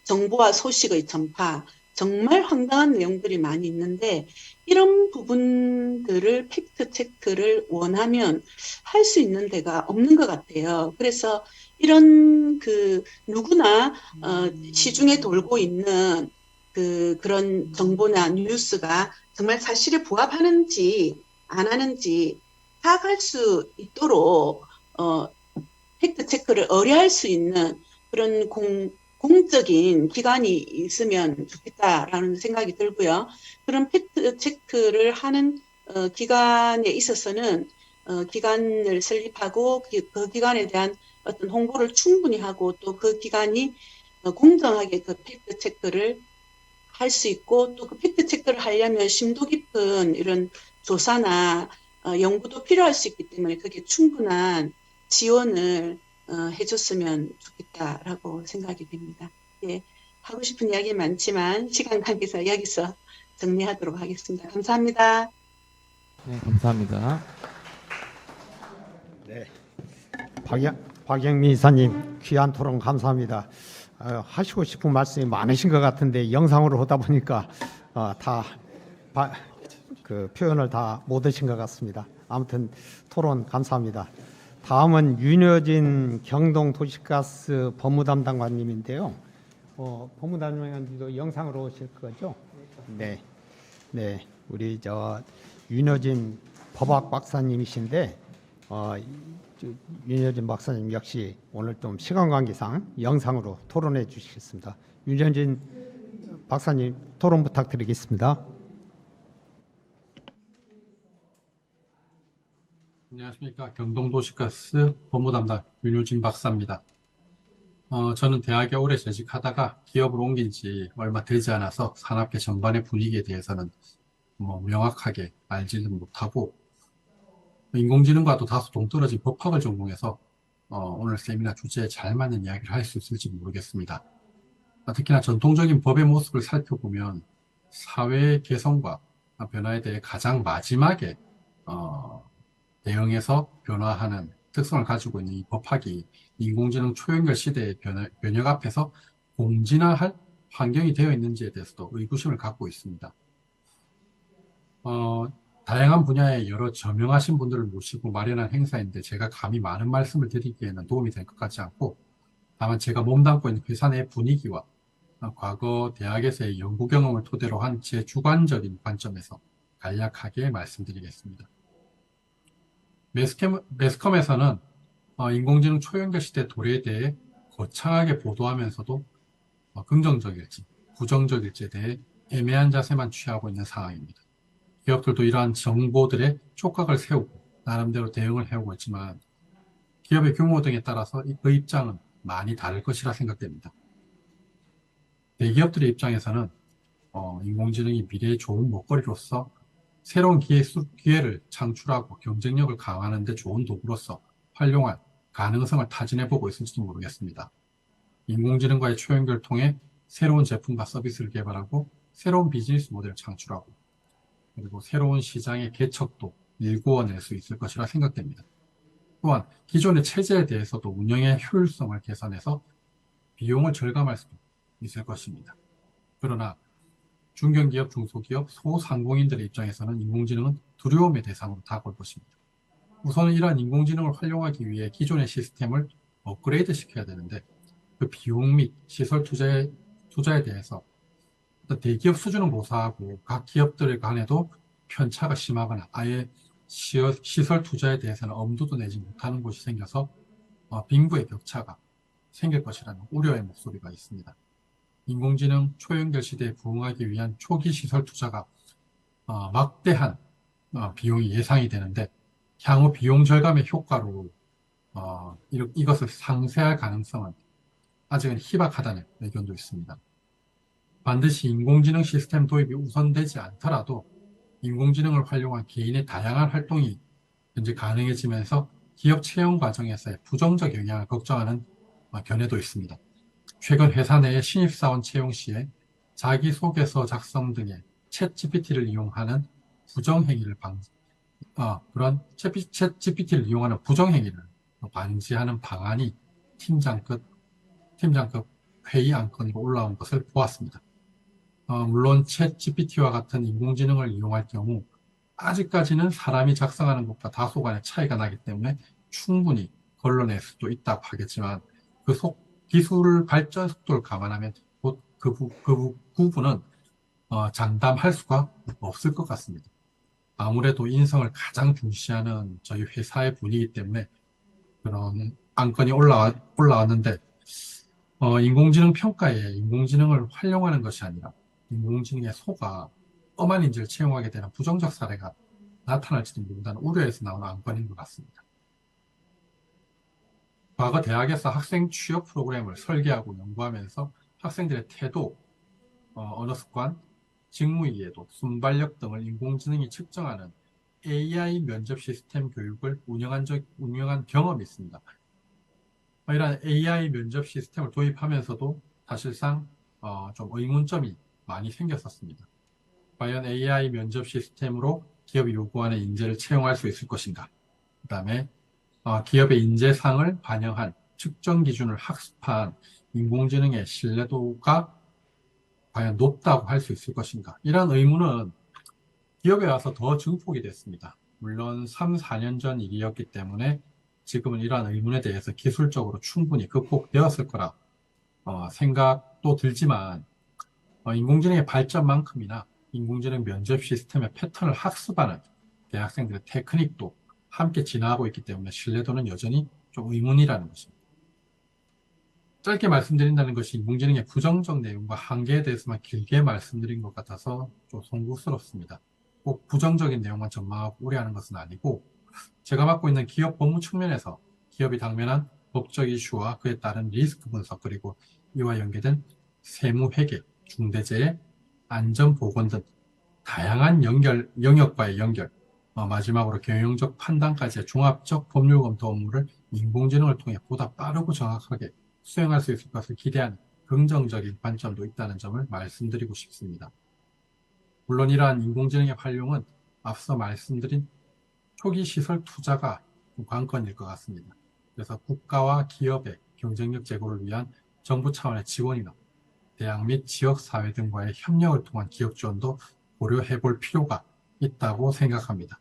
정보와 소식의 전파, 정말 황당한 내용들이 많이 있는데 이런 부분들을 팩트 체크를 원하면 할 수 있는 데가 없는 것 같아요. 그래서 이런 그 누구나 시중에 돌고 있는 그런 정보나 뉴스가 정말 사실에 부합하는지 안 하는지 파악할 수 있도록 팩트 체크를 의뢰할 수 있는 그런 공적인 기관이 있으면 좋겠다라는 생각이 들고요. 그런 팩트 체크를 하는 기관에 있어서는 기관을 설립하고 그 기관에 대한 어떤 홍보를 충분히 하고 또 그 기관이 공정하게 그 팩트 체크를 할 수 있고 또 그 팩트 체크를 하려면 심도 깊은 이런 조사나 연구도 필요할 수 있기 때문에 그게 충분한 지원을 해줬으면 좋겠다라고 생각이 됩니다. 예, 하고 싶은 이야기 많지만 시간 관계상 여기서 정리하도록 하겠습니다. 감사합니다. 네, 감사합니다. 네. 박영미 이사님 귀한 토론 감사합니다. 하시고 싶은 말씀이 많으신 것 같은데 영상으로 하다 보니까 그 표현을 다 못 하신 것 같습니다. 아무튼 토론 감사합니다. 다음은 윤여진 경동도시가스 법무담당관님인데요. 법무담당관님도 영상으로 오실 거죠? 네, 네, 우리 윤여진 법학 박사님이신데 윤여진 박사님 역시 오늘 좀 시간 관계상 영상으로 토론해 주시겠습니다. 윤여진 박사님 토론 부탁드리겠습니다. 안녕하십니까. 경동도시가스 법무담당 윤효진 박사입니다. 저는 대학에 오래 재직하다가 기업을 옮긴 지 얼마 되지 않아서 산업계 전반의 분위기에 대해서는 명확하게 알지는 못하고 인공지능과도 다소 동떨어진 법학을 전공해서 오늘 세미나 주제에 잘 맞는 이야기를 할 수 있을지 모르겠습니다. 특히나 전통적인 법의 모습을 살펴보면 사회의 개성과 변화에 대해 가장 마지막에 대응해서 변화하는 특성을 가지고 있는 이 법학이 인공지능 초연결 시대의 변혁 앞에서 공진화할 환경이 되어 있는지에 대해서도 의구심을 갖고 있습니다. 다양한 분야의 여러 저명하신 분들을 모시고 마련한 행사인데 제가 감히 많은 말씀을 드리기에는 도움이 될 것 같지 않고 다만 제가 몸담고 있는 회사 내 분위기와 과거 대학에서의 연구 경험을 토대로 한 제 주관적인 관점에서 간략하게 말씀드리겠습니다. 매스컴에서는 인공지능 초연결 시대 도래에 대해 거창하게 보도하면서도 긍정적일지 부정적일지에 대해 애매한 자세만 취하고 있는 상황입니다. 기업들도 이러한 정보들의 촉각을 세우고 나름대로 대응을 해오고 있지만 기업의 규모 등에 따라서 그 입장은 많이 다를 것이라 생각됩니다. 대기업들의 입장에서는 인공지능이 미래의 좋은 먹거리로서 새로운 기회를 창출하고 경쟁력을 강화하는 데 좋은 도구로서 활용할 가능성을 타진해보고 있을지도 모르겠습니다. 인공지능과의 초연결을 통해 새로운 제품과 서비스를 개발하고 새로운 비즈니스 모델을 창출하고 그리고 새로운 시장의 개척도 일구어낼 수 있을 것이라 생각됩니다. 또한 기존의 체제에 대해서도 운영의 효율성을 개선해서 비용을 절감할 수도 있을 것입니다. 그러나 중견기업, 중소기업, 소상공인들의 입장에서는 인공지능은 두려움의 대상으로 다가올 것입니다. 우선은 이러한 인공지능을 활용하기 위해 기존의 시스템을 업그레이드 시켜야 되는데 그 비용 및 시설 투자에 대해서 대기업 수준은 고사하고 각 기업들 간에도 편차가 심하거나 아예 시설 투자에 대해서는 엄두도 내지 못하는 곳이 생겨서 빈부의 격차가 생길 것이라는 우려의 목소리가 있습니다. 인공지능 초연결 시대에 부응하기 위한 초기 시설 투자가 막대한 비용이 예상이 되는데 향후 비용 절감의 효과로 이것을 상쇄할 가능성은 아직은 희박하다는 의견도 있습니다. 반드시 인공지능 시스템 도입이 우선되지 않더라도 인공지능을 활용한 개인의 다양한 활동이 현재 가능해지면서 기업 채용 과정에서의 부정적 영향을 걱정하는 견해도 있습니다. 최근 회사 내의 신입사원 채용 시에 자기소개서 작성 등의 챗GPT를 이용하는 부정행위를 그런 챗GPT를 이용하는 부정행위를 방지하는 방안이 팀장급 회의 안건으로 올라온 것을 보았습니다. 물론 챗GPT와 같은 인공지능을 이용할 경우 아직까지는 사람이 작성하는 것과 다소간의 차이가 나기 때문에 충분히 걸러낼 수도 있다고 하겠지만 기술 발전 속도를 감안하면 곧 그 부분은 장담할 수가 없을 것 같습니다. 아무래도 인성을 가장 중시하는 저희 회사의 분위기 때문에 그런 안건이 올라왔는데 인공지능 평가에 인공지능을 활용하는 것이 아니라 인공지능의 소가 엄한 인재를 채용하게 되는 부정적 사례가 나타날지도 모른다는 우려에서 나오는 안건인 것 같습니다. 과거 대학에서 학생 취업 프로그램을 설계하고 연구하면서 학생들의 태도, 언어 습관, 직무 이해도, 순발력 등을 인공지능이 측정하는 AI 면접 시스템 교육을 운영한 경험이 있습니다. 이러한 AI 면접 시스템을 도입하면서도 사실상 좀 의문점이 많이 생겼었습니다. 과연 AI 면접 시스템으로 기업이 요구하는 인재를 채용할 수 있을 것인가? 그다음에 기업의 인재상을 반영한 측정 기준을 학습한 인공지능의 신뢰도가 과연 높다고 할 수 있을 것인가? 이런 의문은 기업에 와서 더 증폭이 됐습니다. 물론 3, 4년 전 일이었기 때문에 지금은 이러한 의문에 대해서 기술적으로 충분히 극복되었을 거라 생각도 들지만 인공지능의 발전만큼이나 인공지능 면접 시스템의 패턴을 학습하는 대학생들의 테크닉도 함께 진화하고 있기 때문에 신뢰도는 여전히 좀 의문이라는 것입니다. 짧게 말씀드린다는 것이 인공지능의 부정적 내용과 한계에 대해서만 길게 말씀드린 것 같아서 좀 송구스럽습니다. 꼭 부정적인 내용만 전망하고 우려하는 것은 아니고 제가 맡고 있는 기업 법무 측면에서 기업이 당면한 법적 이슈와 그에 따른 리스크 분석 그리고 이와 연계된 세무 회계, 중대재해, 안전보건 등 다양한 영역과의 연결, 마지막으로 경영적 판단까지의 종합적 법률 검토 업무를 인공지능을 통해 보다 빠르고 정확하게 수행할 수 있을 것을 기대하는 긍정적인 관점도 있다는 점을 말씀드리고 싶습니다. 물론 이러한 인공지능의 활용은 앞서 말씀드린 초기 시설 투자가 관건일 것 같습니다. 그래서 국가와 기업의 경쟁력 제고를 위한 정부 차원의 지원이나 대학 및 지역사회 등과의 협력을 통한 기업 지원도 고려해 볼 필요가 있다고 생각합니다.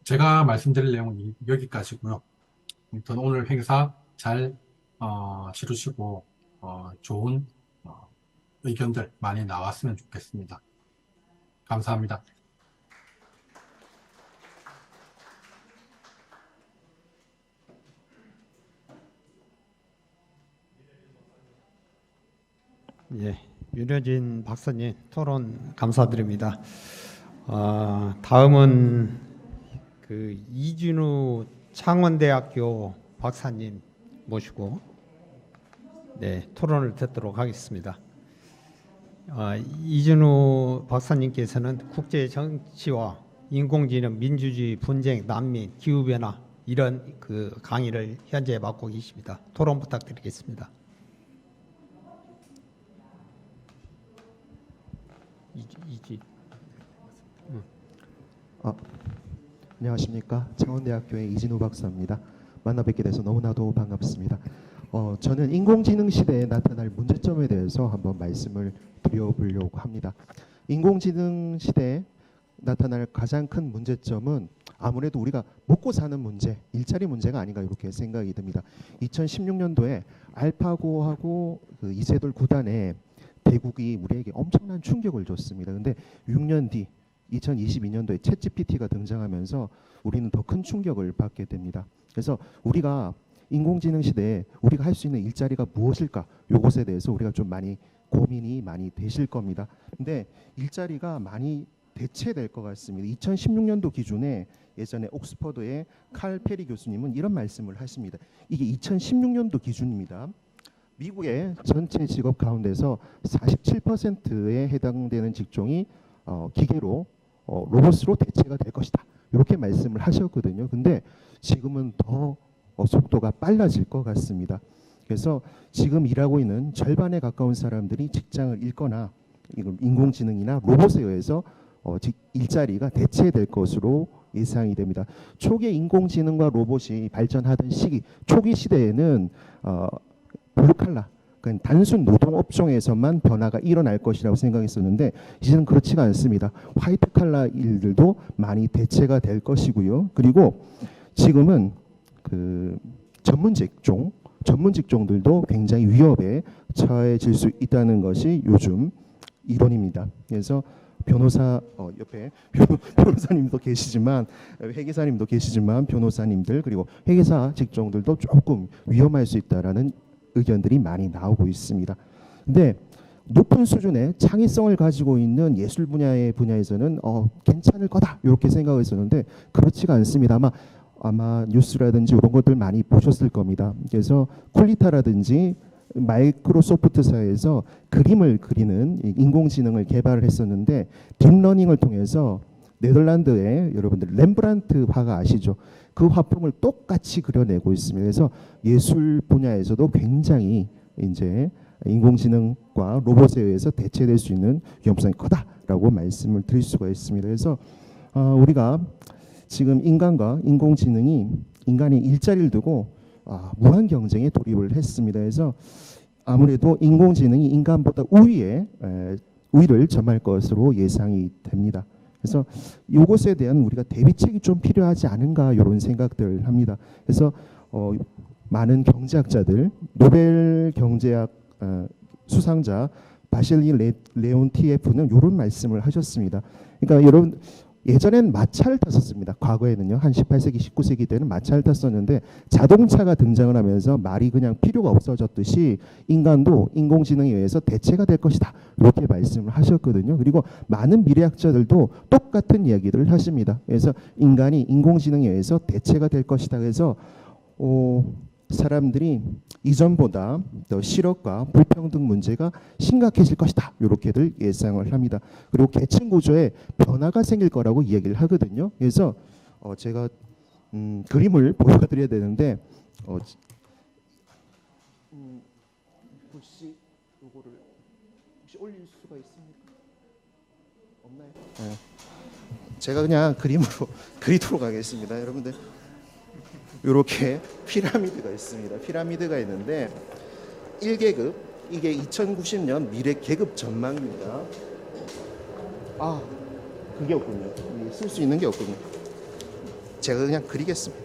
제가 말씀드릴 내용은 여기까지고요. 아무튼 오늘 행사 잘 치르시고 좋은 의견들 많이 나왔으면 좋겠습니다. 감사합니다. 예, 윤여진 박사님 토론 감사드립니다. 다음은 그 이준우 창원대학교 박사님 모시고 토론을 듣도록 하겠습니다. 이준우 박사님께서는 국제 정치와 인공지능, 민주주의, 분쟁, 난민, 기후변화 이런 그 강의를 현재 맡고 계십니다. 토론 부탁드리겠습니다. 안녕하십니까. 창원대학교의 이진우 박사입니다. 만나 뵙게 돼서 너무나도 반갑습니다. 저는 인공지능 시대에 나타날 문제점에 대해서 한번 말씀을 드려보려고 합니다. 인공지능 시대에 나타날 가장 큰 문제점은 아무래도 우리가 먹고 사는 문제, 일자리 문제가 아닌가 이렇게 생각이 듭니다. 2016년도에 알파고하고 그 이세돌 구단에 대국이 우리에게 엄청난 충격을 줬습니다. 근데 6년 뒤 2022년도에 챗GPT가 등장하면서 우리는 더 큰 충격을 받게 됩니다. 그래서 우리가 인공지능 시대에 우리가 할 수 있는 일자리가 무엇일까? 이것에 대해서 우리가 좀 많이 고민이 많이 되실 겁니다. 근데 일자리가 많이 대체될 것 같습니다. 2016년도 기준에 예전에 옥스퍼드의 칼 페리 교수님은 이런 말씀을 하십니다. 이게 2016년도 기준입니다. 미국의 전체 직업 가운데서 47%에 해당되는 직종이 기계로 로봇으로 대체가 될 것이다. 이렇게 말씀을 하셨거든요. 근데 지금은 더 속도가 빨라질 것 같습니다. 그래서 지금 일하고 있는 절반에 가까운 사람들이 직장을 잃거나 인공지능이나 로봇에 의해서 일자리가 대체될 것으로 예상이 됩니다. 초기에 인공지능과 로봇이 발전하던 시기, 초기 시대에는 블루칼라, 그러니까 단순 노동 업종에서만 변화가 일어날 것이라고 생각했었는데 이제는 그렇지가 않습니다. 화이트 칼라 일들도 많이 대체가 될 것이고요. 그리고 지금은 그 전문 직종들도 굉장히 위협에 처해질 수 있다는 것이 요즘 이론입니다. 그래서 변호사 옆에 변호사님도 계시지만 회계사님도 계시지만 변호사님들 그리고 회계사 직종들도 조금 위험할 수 있다라는 의견들이 많이 나오고 있습니다. 근데 높은 수준의 창의성을 가지고 있는 예술 분야에서는 괜찮을 거다 이렇게 생각했었는데 그렇지가 않습니다. 아마 뉴스라든지 이런 것들 많이 보셨을 겁니다. 그래서 콜리타라든지 마이크로소프트사에서 그림을 그리는 인공지능을 개발을 했었는데 딥러닝을 통해서 네덜란드의 여러분들 렘브란트 화가 아시죠? 그 화풍을 똑같이 그려내고 있습니다. 그래서 예술 분야에서도 굉장히 이제 인공지능과 로봇에 의해서 대체될 수 있는 위험성이 크다라고 말씀을 드릴 수가 있습니다. 그래서 우리가 지금 인간과 인공지능이 인간이 일자리를 두고 무한 경쟁에 돌입을 했습니다. 그래서 아무래도 인공지능이 인간보다 우위를 점할 것으로 예상이 됩니다. 그래서 이것에 대한 우리가 대비책이 좀 필요하지 않은가 이런 생각들을 합니다. 그래서 많은 경제학자들, 노벨 경제학 수상자 바실리 레온티예프는 이런 말씀을 하셨습니다. 그러니까 여러분 예전엔 마차를 탔었습니다. 과거에는요. 한 18세기, 19세기 때는 마차를 탔었는데 자동차가 등장을 하면서 말이 그냥 필요가 없어졌듯이 인간도 인공지능에 의해서 대체가 될 것이다. 이렇게 말씀을 하셨거든요. 그리고 많은 미래학자들도 똑같은 이야기들을 하십니다. 그래서 인간이 인공지능에 의해서 대체가 될 것이다. 그래서 사람들이 이전보다 더 실업과 불평등 문제가 심각해질 것이다. 이렇게들 예상을 합니다. 그리고 계층 구조에 변화가 생길 거라고 얘기를 하거든요. 그래서 제가 그림을 보여드려야 되는데 혹시 이거를 혹시 올릴 수가 있습니까? 없나요? 네. 제가 그냥 그림으로 그리도록 하겠습니다. 여러분들. 이렇게 피라미드가 있습니다. 피라미드가 있는데 1계급 이게 2090년 미래 계급 전망입니다. 그게 없군요. 쓸 수 있는 게 없군요. 제가 그냥 그리겠습니다.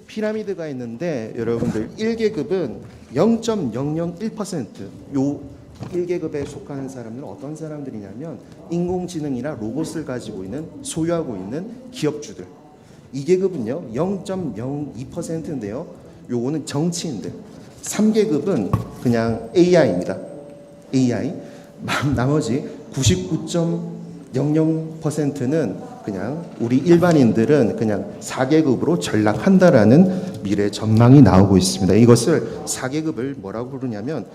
피라미드가 있는데 여러분들 1계급은 0.001% 요 1계급에 속하는 사람들은 어떤 사람들이냐면 인공지능이나 로봇을 가지고 있는 소유하고 있는 기업주들. 2계급은요 0.02%인데요. 요거는 정치인들. 3계급은 그냥 AI입니다. AI. 나머지 99.00%는 그냥 우리 일반인들은 그냥 4계급으로 전락한다라는 미래 전망이 나오고 있습니다. 이것을 4계급을 뭐라고 부르냐면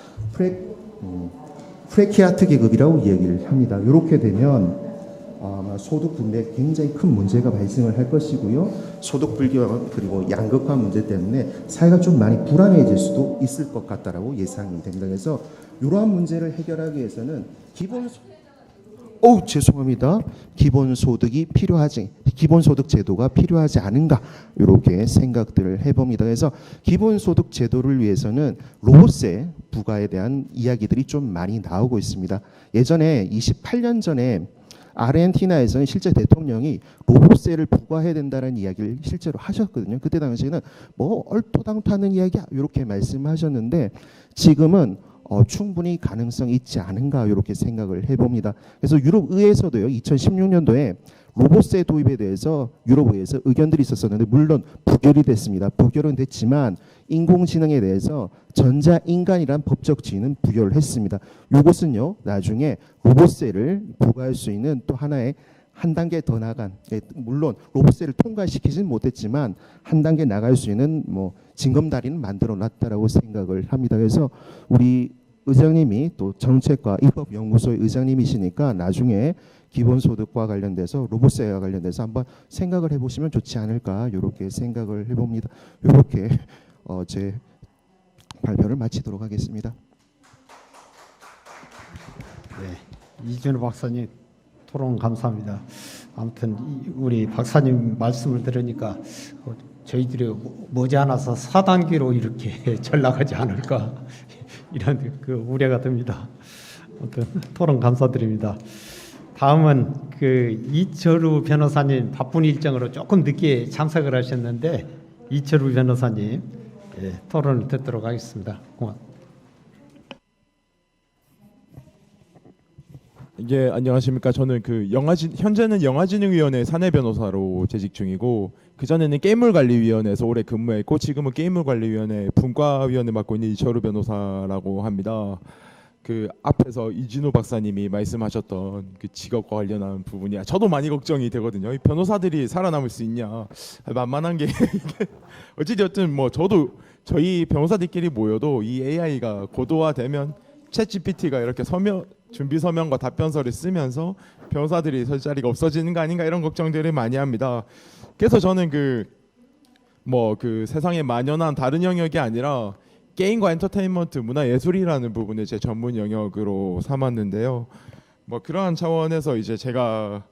프레키아트 계급이라고 얘기를 합니다. 이렇게 되면 소득 분배에 굉장히 큰 문제가 발생을 할 것이고요. 소득 불균형 그리고 양극화 문제 때문에 사회가 좀 많이 불안해질 수도 있을 것 같다라고 예상이 됩니다. 그래서 이러한 문제를 해결하기 위해서는 죄송합니다. 기본소득 제도가 필요하지 않은가 이렇게 생각들을 해봅니다. 그래서 기본소득 제도를 위해서는 로봇세 부과에 대한 이야기들이 좀 많이 나오고 있습니다. 예전에 28년 전에 아르헨티나에서는 실제 대통령이 로봇세를 부과해야 된다는 이야기를 실제로 하셨거든요. 그때 당시에는 뭐 얼토당토하는 이야기야 이렇게 말씀하셨는데 지금은 충분히 가능성이 있지 않은가 이렇게 생각을 해봅니다. 그래서 유럽 의회에서도요 2016년도에 로봇세 도입에 대해서 유럽 의회에서 의견들이 있었었는데 물론 부결이 됐습니다. 부결은 됐지만 인공지능에 대해서 전자인간이란 법적 지위는 부결을 했습니다. 이것은요 나중에 로봇세를 부과할 수 있는 또 하나의 한 단계 더 나간 물론 로봇세를 통과시키지는 못했지만 한 단계 나갈 수 있는 징검다리는 만들어놨다라고 생각을 합니다. 그래서 우리 의장님이 또 정책과 입법연구소의 의장님이시니까 나중에 기본소득과 관련돼서 로봇세와 관련돼서 한번 생각을 해보시면 좋지 않을까 이렇게 생각을 해봅니다. 이렇게 제 발표를 마치도록 하겠습니다. 네, 이준호 박사님 토론 감사합니다. 아무튼 우리 박사님 말씀을 들으니까 저희들이 머지않아서 4단계로 이렇게 전락하지 않을까 이런 우려가 듭니다. 아무튼 토론 감사드립니다. 다음은 이철우 변호사님 바쁜 일정으로 조금 늦게 참석을 하셨는데 이철우 변호사님 토론을 듣도록 하겠습니다. 고맙습니다. 안녕하십니까. 저는 현재는 영화진흥위원회 사내 변호사로 재직 중이고 그전에는 게임물관리위원회에서 오래 근무했고 지금은 게임물관리위원회 분과위원회 맡고 있는 이철우 변호사라고 합니다. 앞에서 이진우 박사님이 말씀하셨던 직업과 관련한 부분이 저도 많이 걱정이 되거든요. 이 변호사들이 살아남을 수 있냐 만만한 게 어찌되었든 저도 저희 변호사들끼리 모여도 이 AI가 고도화되면 챗GPT가 이렇게 준비 서면과 답변서를 쓰면서 변호사들이 설 자리가 없어지는 거 아닌가 이런 걱정들을 많이 합니다. 그래서 저는 그 세상에 만연한 다른 영역이 아니라 게임과 엔터테인먼트, 문화 예술이라는 부분을 제 전문 영역으로 삼았는데요. 뭐 그러한 차원에서 이제 제가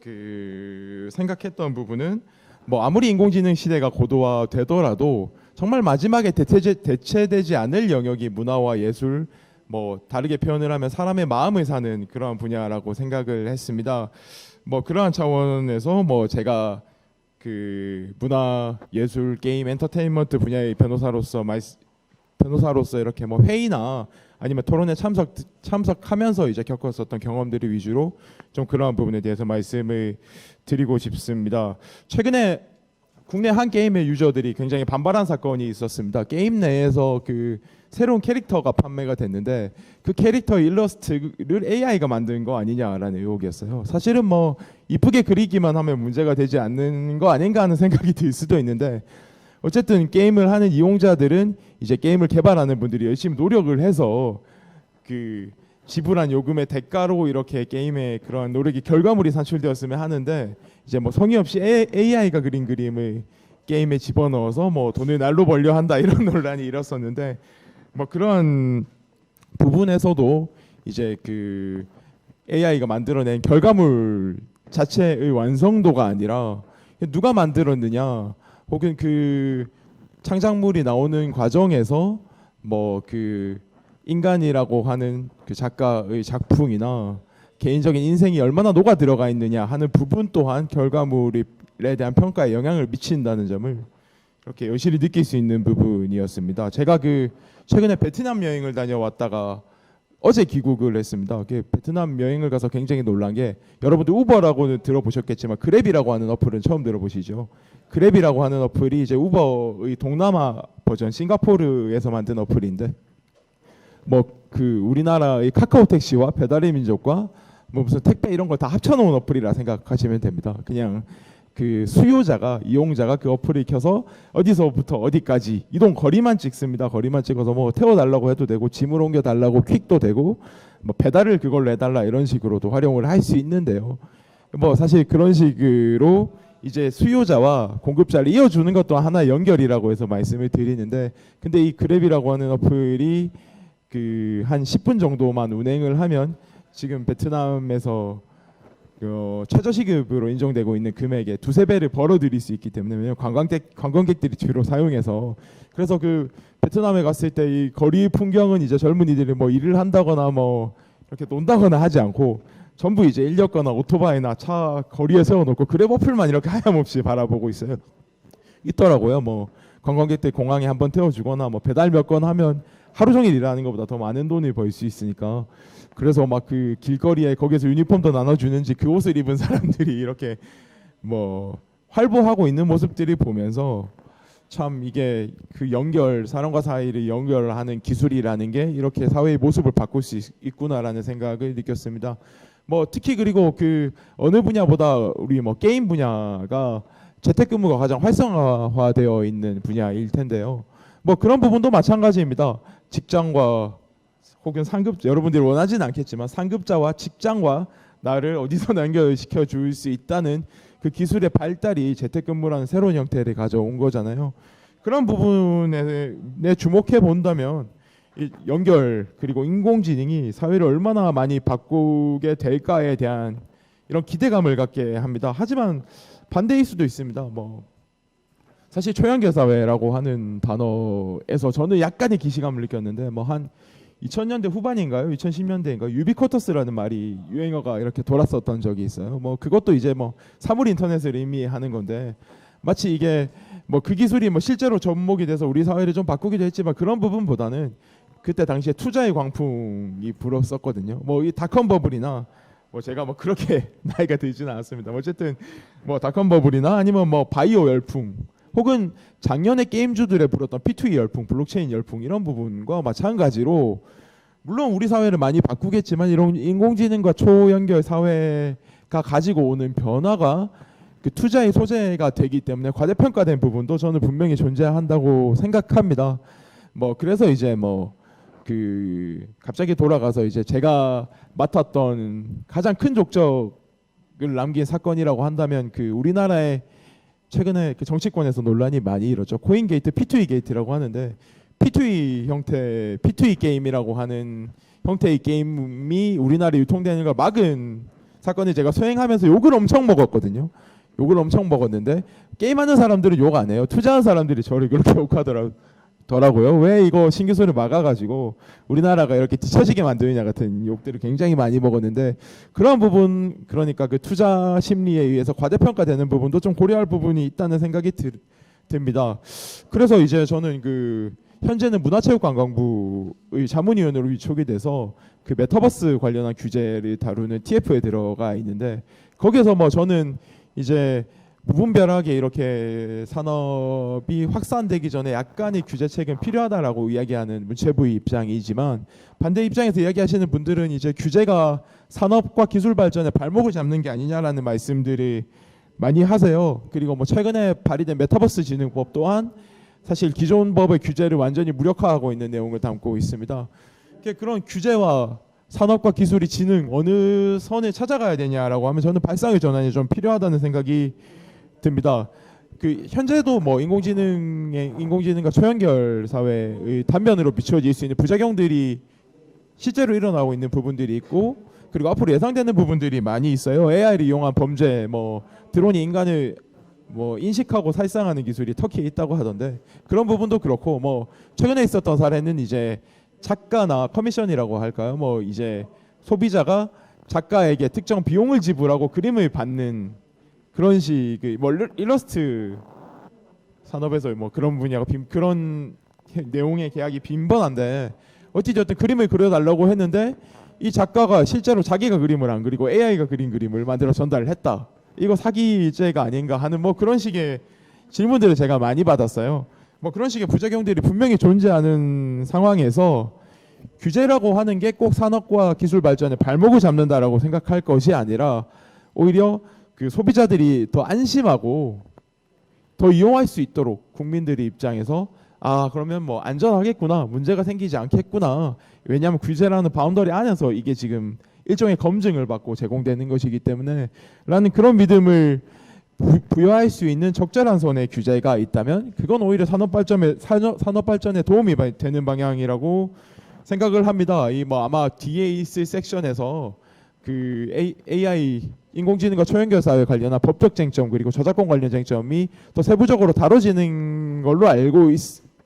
그 생각했던 부분은 뭐 아무리 인공지능 시대가 고도화되더라도 정말 마지막에 대체되지 않을 영역이 문화와 예술, 뭐 다르게 표현을 하면 사람의 마음을 사는 그러한 분야라고 생각을 했습니다. 뭐 그러한 차원에서 뭐 제가 그 문화, 예술, 게임, 엔터테인먼트 분야의 변호사로서 이렇게 뭐 회의나 아니면 토론에 참석하면서 이제 겪었었던 경험들을 위주로 좀 그러한 부분에 대해서 말씀을 드리고 싶습니다. 최근에 국내 한 게임의 유저들이 굉장히 반발한 사건이 있었습니다. 게임 내에서 그 새로운 캐릭터가 판매가 됐는데 그 캐릭터 일러스트를 AI가 만든 거 아니냐라는 의혹이었어요. 사실은 뭐 이쁘게 그리기만 하면 문제가 되지 않는 거 아닌가 하는 생각이 들 수도 있는데 어쨌든 게임을 하는 이용자들은 이제 게임을 개발하는 분들이 열심히 노력을 해서 그 지불한 요금의 대가로 이렇게 게임의 그런 노력이 결과물이 산출되었으면 하는데 이제 뭐 성의 없이 AI가 그린 그림을 게임에 집어넣어서 뭐 돈을 날로 벌려 한다 이런 논란이 일었었는데 뭐 그런 부분에서도 이제 그 AI가 만들어낸 결과물 자체의 완성도가 아니라 누가 만들었느냐 혹은 그 창작물이 나오는 과정에서 뭐 그 인간이라고 하는 그 작가의 작품이나 개인적인 인생이 얼마나 녹아 들어가 있느냐 하는 부분 또한 결과물에 대한 평가에 영향을 미친다는 점을 이렇게 여실히 느낄 수 있는 부분이었습니다. 제가 그 최근에 베트남 여행을 다녀왔다가 어제 귀국을 했습니다. 베트남 여행을 가서 굉장히 놀란 게 여러분들 우버라고는 들어보셨겠지만 그랩이라고 하는 어플은 처음 들어보시죠? 그랩이라고 하는 어플이 이제 우버의 동남아 버전 싱가포르에서 만든 어플인데 뭐 그 우리나라의 카카오 택시와 배달의 민족과 뭐 무슨 택배 이런 걸 다 합쳐놓은 어플이라 생각하시면 됩니다. 그냥 그 수요자가 이용자가 그 어플을 켜서 어디서부터 어디까지 이동 거리만 찍습니다. 거리만 찍어서 뭐 태워달라고 해도 되고 짐을 옮겨달라고 퀵도 되고 뭐 배달을 그걸로 해달라 이런 식으로도 활용을 할 수 있는데요. 뭐 사실 그런 식으로 이제 수요자와 공급자를 이어주는 것도 하나의 연결이라고 해서 말씀을 드리는데 근데 이 그랩이라고 하는 어플이 그 한 10분 정도만 운행을 하면 지금 베트남에서 최저시급으로 인정되고 있는 금액의 두세 배를 벌어들일 수 있기 때문에 왜냐면 관광객들이 주로 사용해서 그래서 그 베트남에 갔을 때 이 거리 풍경은 이제 젊은이들이 뭐 일을 한다거나 뭐 이렇게 논다거나 하지 않고 전부 이제 인력거나 오토바이나 차 거리에 세워놓고 그랩 어플만 이렇게 하염없이 바라보고 있더라고요. 뭐 관광객들 공항에 한번 태워주거나 뭐 배달 몇 건 하면 하루 종일 일하는 것보다 더 많은 돈을 벌 수 있으니까 그래서 막 그 길거리에 거기서 유니폼도 나눠주는지 그 옷을 입은 사람들이 이렇게 뭐 활보하고 있는 모습들을 보면서 참 이게 그 사람과 사이를 연결하는 기술이라는 게 이렇게 사회의 모습을 바꿀 수 있구나라는 생각을 느꼈습니다. 뭐 특히 그리고 그 어느 분야보다 우리 뭐 게임 분야가 재택근무가 가장 활성화되어 있는 분야일 텐데요. 뭐 그런 부분도 마찬가지입니다. 직장과 혹은 여러분들이 원하지는 않겠지만 상급자와 직장과 나를 어디서나 연결시켜 줄 수 있다는 그 기술의 발달이 재택근무라는 새로운 형태를 가져온 거잖아요. 그런 부분에 주목해 본다면 이 연결 그리고 인공지능이 사회를 얼마나 많이 바꾸게 될까에 대한 이런 기대감을 갖게 합니다. 하지만 반대일 수도 있습니다. 뭐 사실 초연결 사회라고 하는 단어에서 저는 약간의 기시감을 느꼈는데 뭐 한 2000년대 후반인가요? 2010년대인가요? 유비쿼터스라는 말이 유행어가 이렇게 돌았었던 적이 있어요. 뭐 그것도 이제 뭐 사물 인터넷을 의미하는 건데 마치 이게 뭐 그 기술이 뭐 실제로 접목이 돼서 우리 사회를 좀 바꾸기도 했지만 그런 부분보다는 그때 당시에 투자의 광풍이 불었었거든요. 뭐 이 닷컴 버블이나 뭐 제가 뭐 그렇게 나이가 들지는 않았습니다. 어쨌든 뭐 닷컴 버블이나 아니면 뭐 바이오 열풍 혹은 작년에 게임주들에 불었던 P2E 열풍, 블록체인 열풍 이런 부분과 마찬가지로 물론 우리 사회를 많이 바꾸겠지만 이런 인공지능과 초연결 사회가 가지고 오는 변화가 그 투자의 소재가 되기 때문에 과대평가된 부분도 저는 분명히 존재한다고 생각합니다. 뭐 그래서 이제 뭐 갑자기 돌아가서 이제 제가 맡았던 가장 큰 족적을 남긴 사건이라고 한다면 우리나라의 최근에 정치권에서 논란이 많이 일었죠. 코인 게이트, P2E 게이트라고 하는데 P2E 게임이라고 하는 형태의 게임이 우리나라에 유통되는 걸 막은 사건을 제가 수행하면서 욕을 엄청 먹었거든요. 욕을 엄청 먹었는데 게임하는 사람들은 욕 안 해요. 투자한 사람들이 저를 그렇게 욕하더라고요. 왜 이거 신기술을 막아가지고 우리나라가 이렇게 뒤처지게 만드느냐 같은 욕들을 굉장히 많이 먹었는데 그런 부분, 그러니까 투자 심리에 의해서 과대평가되는 부분도 좀 고려할 부분이 있다는 생각이 듭니다. 그래서 이제 저는 현재는 문화체육관광부의 자문위원으로 위촉이 돼서 메타버스 관련한 규제를 다루는 TF에 들어가 있는데 거기서 저는 이제 무분별하게 이렇게 산업이 확산되기 전에 약간의 규제책은 필요하다라고 이야기하는 문체부의 입장이지만 반대 입장에서 이야기하시는 분들은 이제 규제가 산업과 기술 발전에 발목을 잡는 게 아니냐라는 말씀들이 많이 하세요. 그리고 최근에 발의된 메타버스 진흥법 또한 사실 기존 법의 규제를 완전히 무력화하고 있는 내용을 담고 있습니다. 그런 규제와 산업과 기술이 진흥 어느 선을 찾아가야 되냐라고 하면 저는 발상의 전환이 좀 필요하다는 생각이 듭니다. 현재도 인공지능과 초연결 사회의 단면으로 비춰질 수 있는 부작용들이 실제로 일어나고 있는 부분들이 있고 그리고 앞으로 예상되는 부분들이 많이 있어요. AI를 이용한 범죄, 드론이 인간을 인식하고 살상하는 기술이 터키에 있다고 하던데 그런 부분도 그렇고 최근에 있었던 사례는 이제 작가나 커미션이라고 할까요? 이제 소비자가 작가에게 특정 비용을 지불하고 그림을 받는 그런 식의 일러스트 산업에서 그런 분야가 그런 내용의 계약이 빈번한데 어찌됐든 그림을 그려달라고 했는데 이 작가가 실제로 자기가 그림을 안 그리고 AI가 그린 그림을 만들어 전달을 했다. 이거 사기죄가 아닌가 하는 그런 식의 질문들을 제가 많이 받았어요. 그런 식의 부작용들이 분명히 존재하는 상황에서 규제라고 하는 게 꼭 산업과 기술 발전에 발목을 잡는다라고 생각할 것이 아니라 오히려 소비자들이 더 안심하고 더 이용할 수 있도록 국민들의 입장에서 그러면 안전하겠구나, 문제가 생기지 않겠구나. 왜냐하면 규제라는 바운더리 안에서 이게 지금 일종의 검증을 받고 제공되는 것이기 때문에 라는 그런 믿음을 부여할 수 있는 적절한 선의 규제가 있다면 그건 오히려 산업 발전에 도움이 되는 방향이라고 생각을 합니다. 아마 뒤에 있을 sek션에서 AI 인공지능과 초연결 사회 관련한 법적 쟁점 그리고 저작권 관련 쟁점이 더 세부적으로 다뤄지는 걸로 알고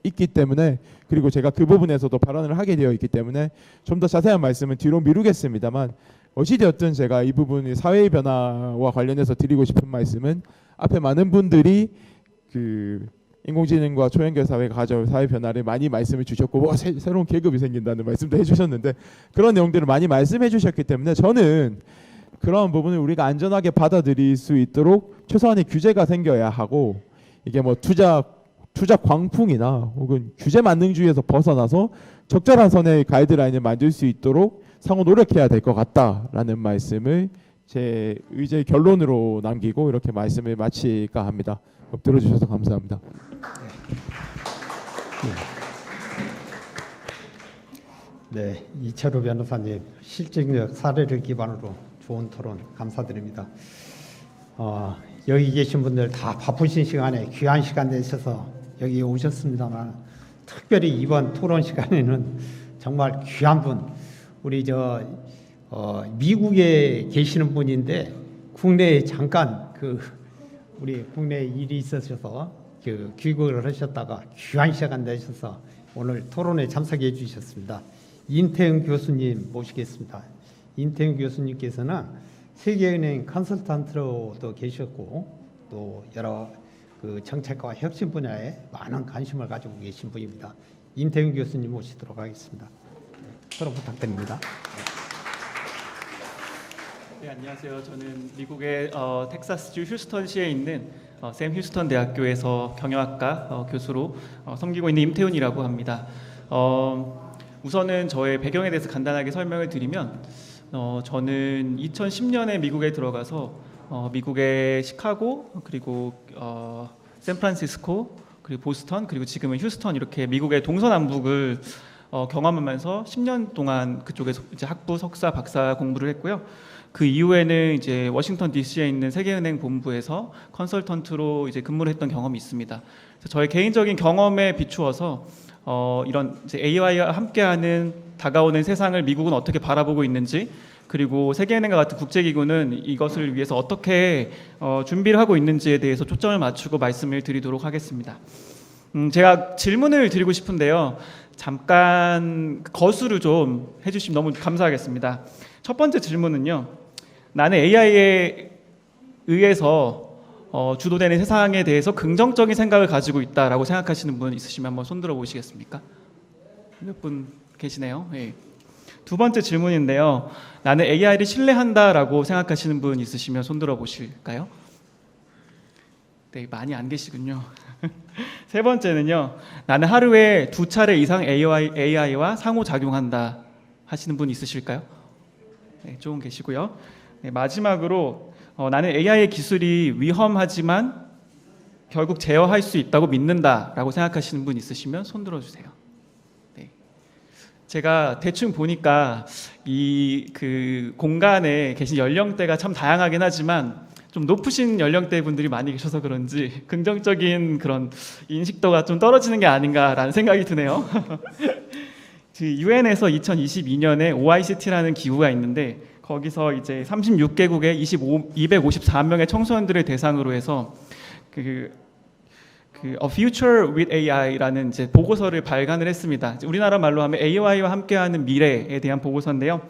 있기 때문에 그리고 제가 그 부분에서도 발언을 하게 되어 있기 때문에 좀 더 자세한 말씀은 뒤로 미루겠습니다만 어찌되었든 제가 이 부분이 사회의 변화와 관련해서 드리고 싶은 말씀은 앞에 많은 분들이 인공지능과 초연결 사회가 가져올 사회 변화를 많이 말씀을 주셨고 새로운 계급이 생긴다는 말씀도 해주셨는데 그런 내용들을 많이 말씀해 주셨기 때문에 저는 그런 부분을 우리가 안전하게 받아들일 수 있도록 최소한의 규제가 생겨야 하고 이게 투자 광풍이나 혹은 규제 만능주의에서 벗어나서 적절한 선의 가이드라인을 만들 수 있도록 상호 노력해야 될 것 같다라는 말씀을 제 의제 결론으로 남기고 이렇게 말씀을 마칠까 합니다. 들어주셔서 감사합니다. 네, 이철우 변호사님 실증적 사례를 기반으로 좋은 토론 감사드립니다. 여기 계신 분들 다 바쁘신 시간에 귀한 시간 내셔서 여기 오셨습니다만 특별히 이번 토론 시간에는 정말 귀한 분 우리 미국에 계시는 분인데 국내에 잠깐 우리 국내에 일이 있으셔서 귀국을 하셨다가 귀한 시간 내셔서 오늘 토론에 참석해 주셨습니다. 인태영 교수님 모시겠습니다. 인태영 교수님께서는 세계은행 컨설턴트로도 계셨고 또 여러 정책과 혁신 분야에 많은 관심을 가지고 계신 분입니다. 인태영 교수님 모시도록 하겠습니다. 토론 부탁드립니다. 네, 안녕하세요. 저는 미국의 텍사스주 휴스턴시에 있는 샘 휴스턴 대학교에서 경영학과 교수로 섬기고 있는 임태훈이라고 합니다. 우선은 저의 배경에 대해서 간단하게 설명을 드리면 저는 2010년에 미국에 들어가서 미국의 시카고 그리고 샌프란시스코 그리고 보스턴 그리고 지금은 휴스턴 이렇게 미국의 동서남북을 경험하면서 10년 동안 그쪽에서 이제 학부, 석사, 박사 공부를 했고요. 그 이후에는 이제 워싱턴 DC에 있는 세계은행 본부에서 컨설턴트로 이제 근무를 했던 경험이 있습니다. 그래서 저의 개인적인 경험에 비추어서 이런 이제 AI와 함께하는 다가오는 세상을 미국은 어떻게 바라보고 있는지, 그리고 세계은행과 같은 국제기구는 이것을 위해서 어떻게 준비를 하고 있는지에 대해서 초점을 맞추고 말씀을 드리도록 하겠습니다. 제가 질문을 드리고 싶은데요. 잠깐 거수를 좀 해주시면 너무 감사하겠습니다. 첫 번째 질문은요. 나는 AI에 의해서 주도되는 세상에 대해서 긍정적인 생각을 가지고 있다라고 생각하시는 분 있으시면 한번 손들어 보시겠습니까? 몇 분 계시네요. 네. 두 번째 질문인데요. 나는 AI를 신뢰한다라고 생각하시는 분 있으시면 손들어 보실까요? 네, 많이 안 계시군요. 세 번째는요. 나는 하루에 2차례 이상 AI와 상호작용한다 하시는 분 있으실까요? 네, 조금 계시고요. 네, 마지막으로 나는 AI 기술이 위험하지만 결국 제어할 수 있다고 믿는다라고 생각하시는 분 있으시면 손 들어주세요. 네. 제가 대충 보니까 이 그 공간에 계신 연령대가 참 다양하긴 하지만 좀 높으신 연령대 분들이 많이 계셔서 그런지 긍정적인 그런 인식도가 좀 떨어지는 게 아닌가라는 생각이 드네요. 유엔에서 2022년에 OICT라는 기구가 있는데 거기서 이제 36개국의 254명의 청소년들을 대상으로 해서 A Future with AI라는 이제 보고서를 발간을 했습니다. 우리나라 말로 하면 AI와 함께하는 미래에 대한 보고서인데요.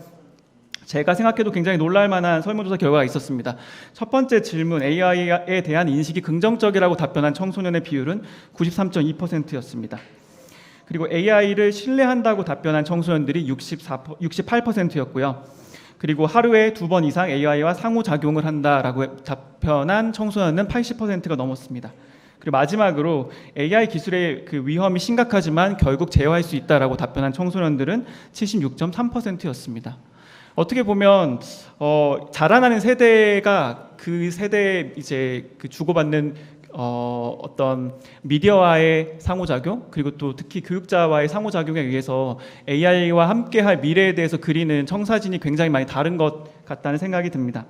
제가 생각해도 굉장히 놀랄 만한 설문조사 결과가 있었습니다. 첫 번째 질문, AI에 대한 인식이 긍정적이라고 답변한 청소년의 비율은 93.2%였습니다. 그리고 AI를 신뢰한다고 답변한 청소년들이 68%였고요. 그리고 하루에 2번 이상 AI와 상호작용을 한다라고 답변한 청소년은 80%가 넘었습니다. 그리고 마지막으로 AI 기술의 그 위험이 심각하지만 결국 제어할 수 있다라고 답변한 청소년들은 76.3%였습니다. 어떻게 보면 자라나는 세대가 그 세대에 이제 그 주고받는 어떤 미디어와의 상호작용, 그리고 또 특히 교육자와의 상호작용에 의해서 AI와 함께할 미래에 대해서 그리는 청사진이 굉장히 많이 다른 것 같다는 생각이 듭니다.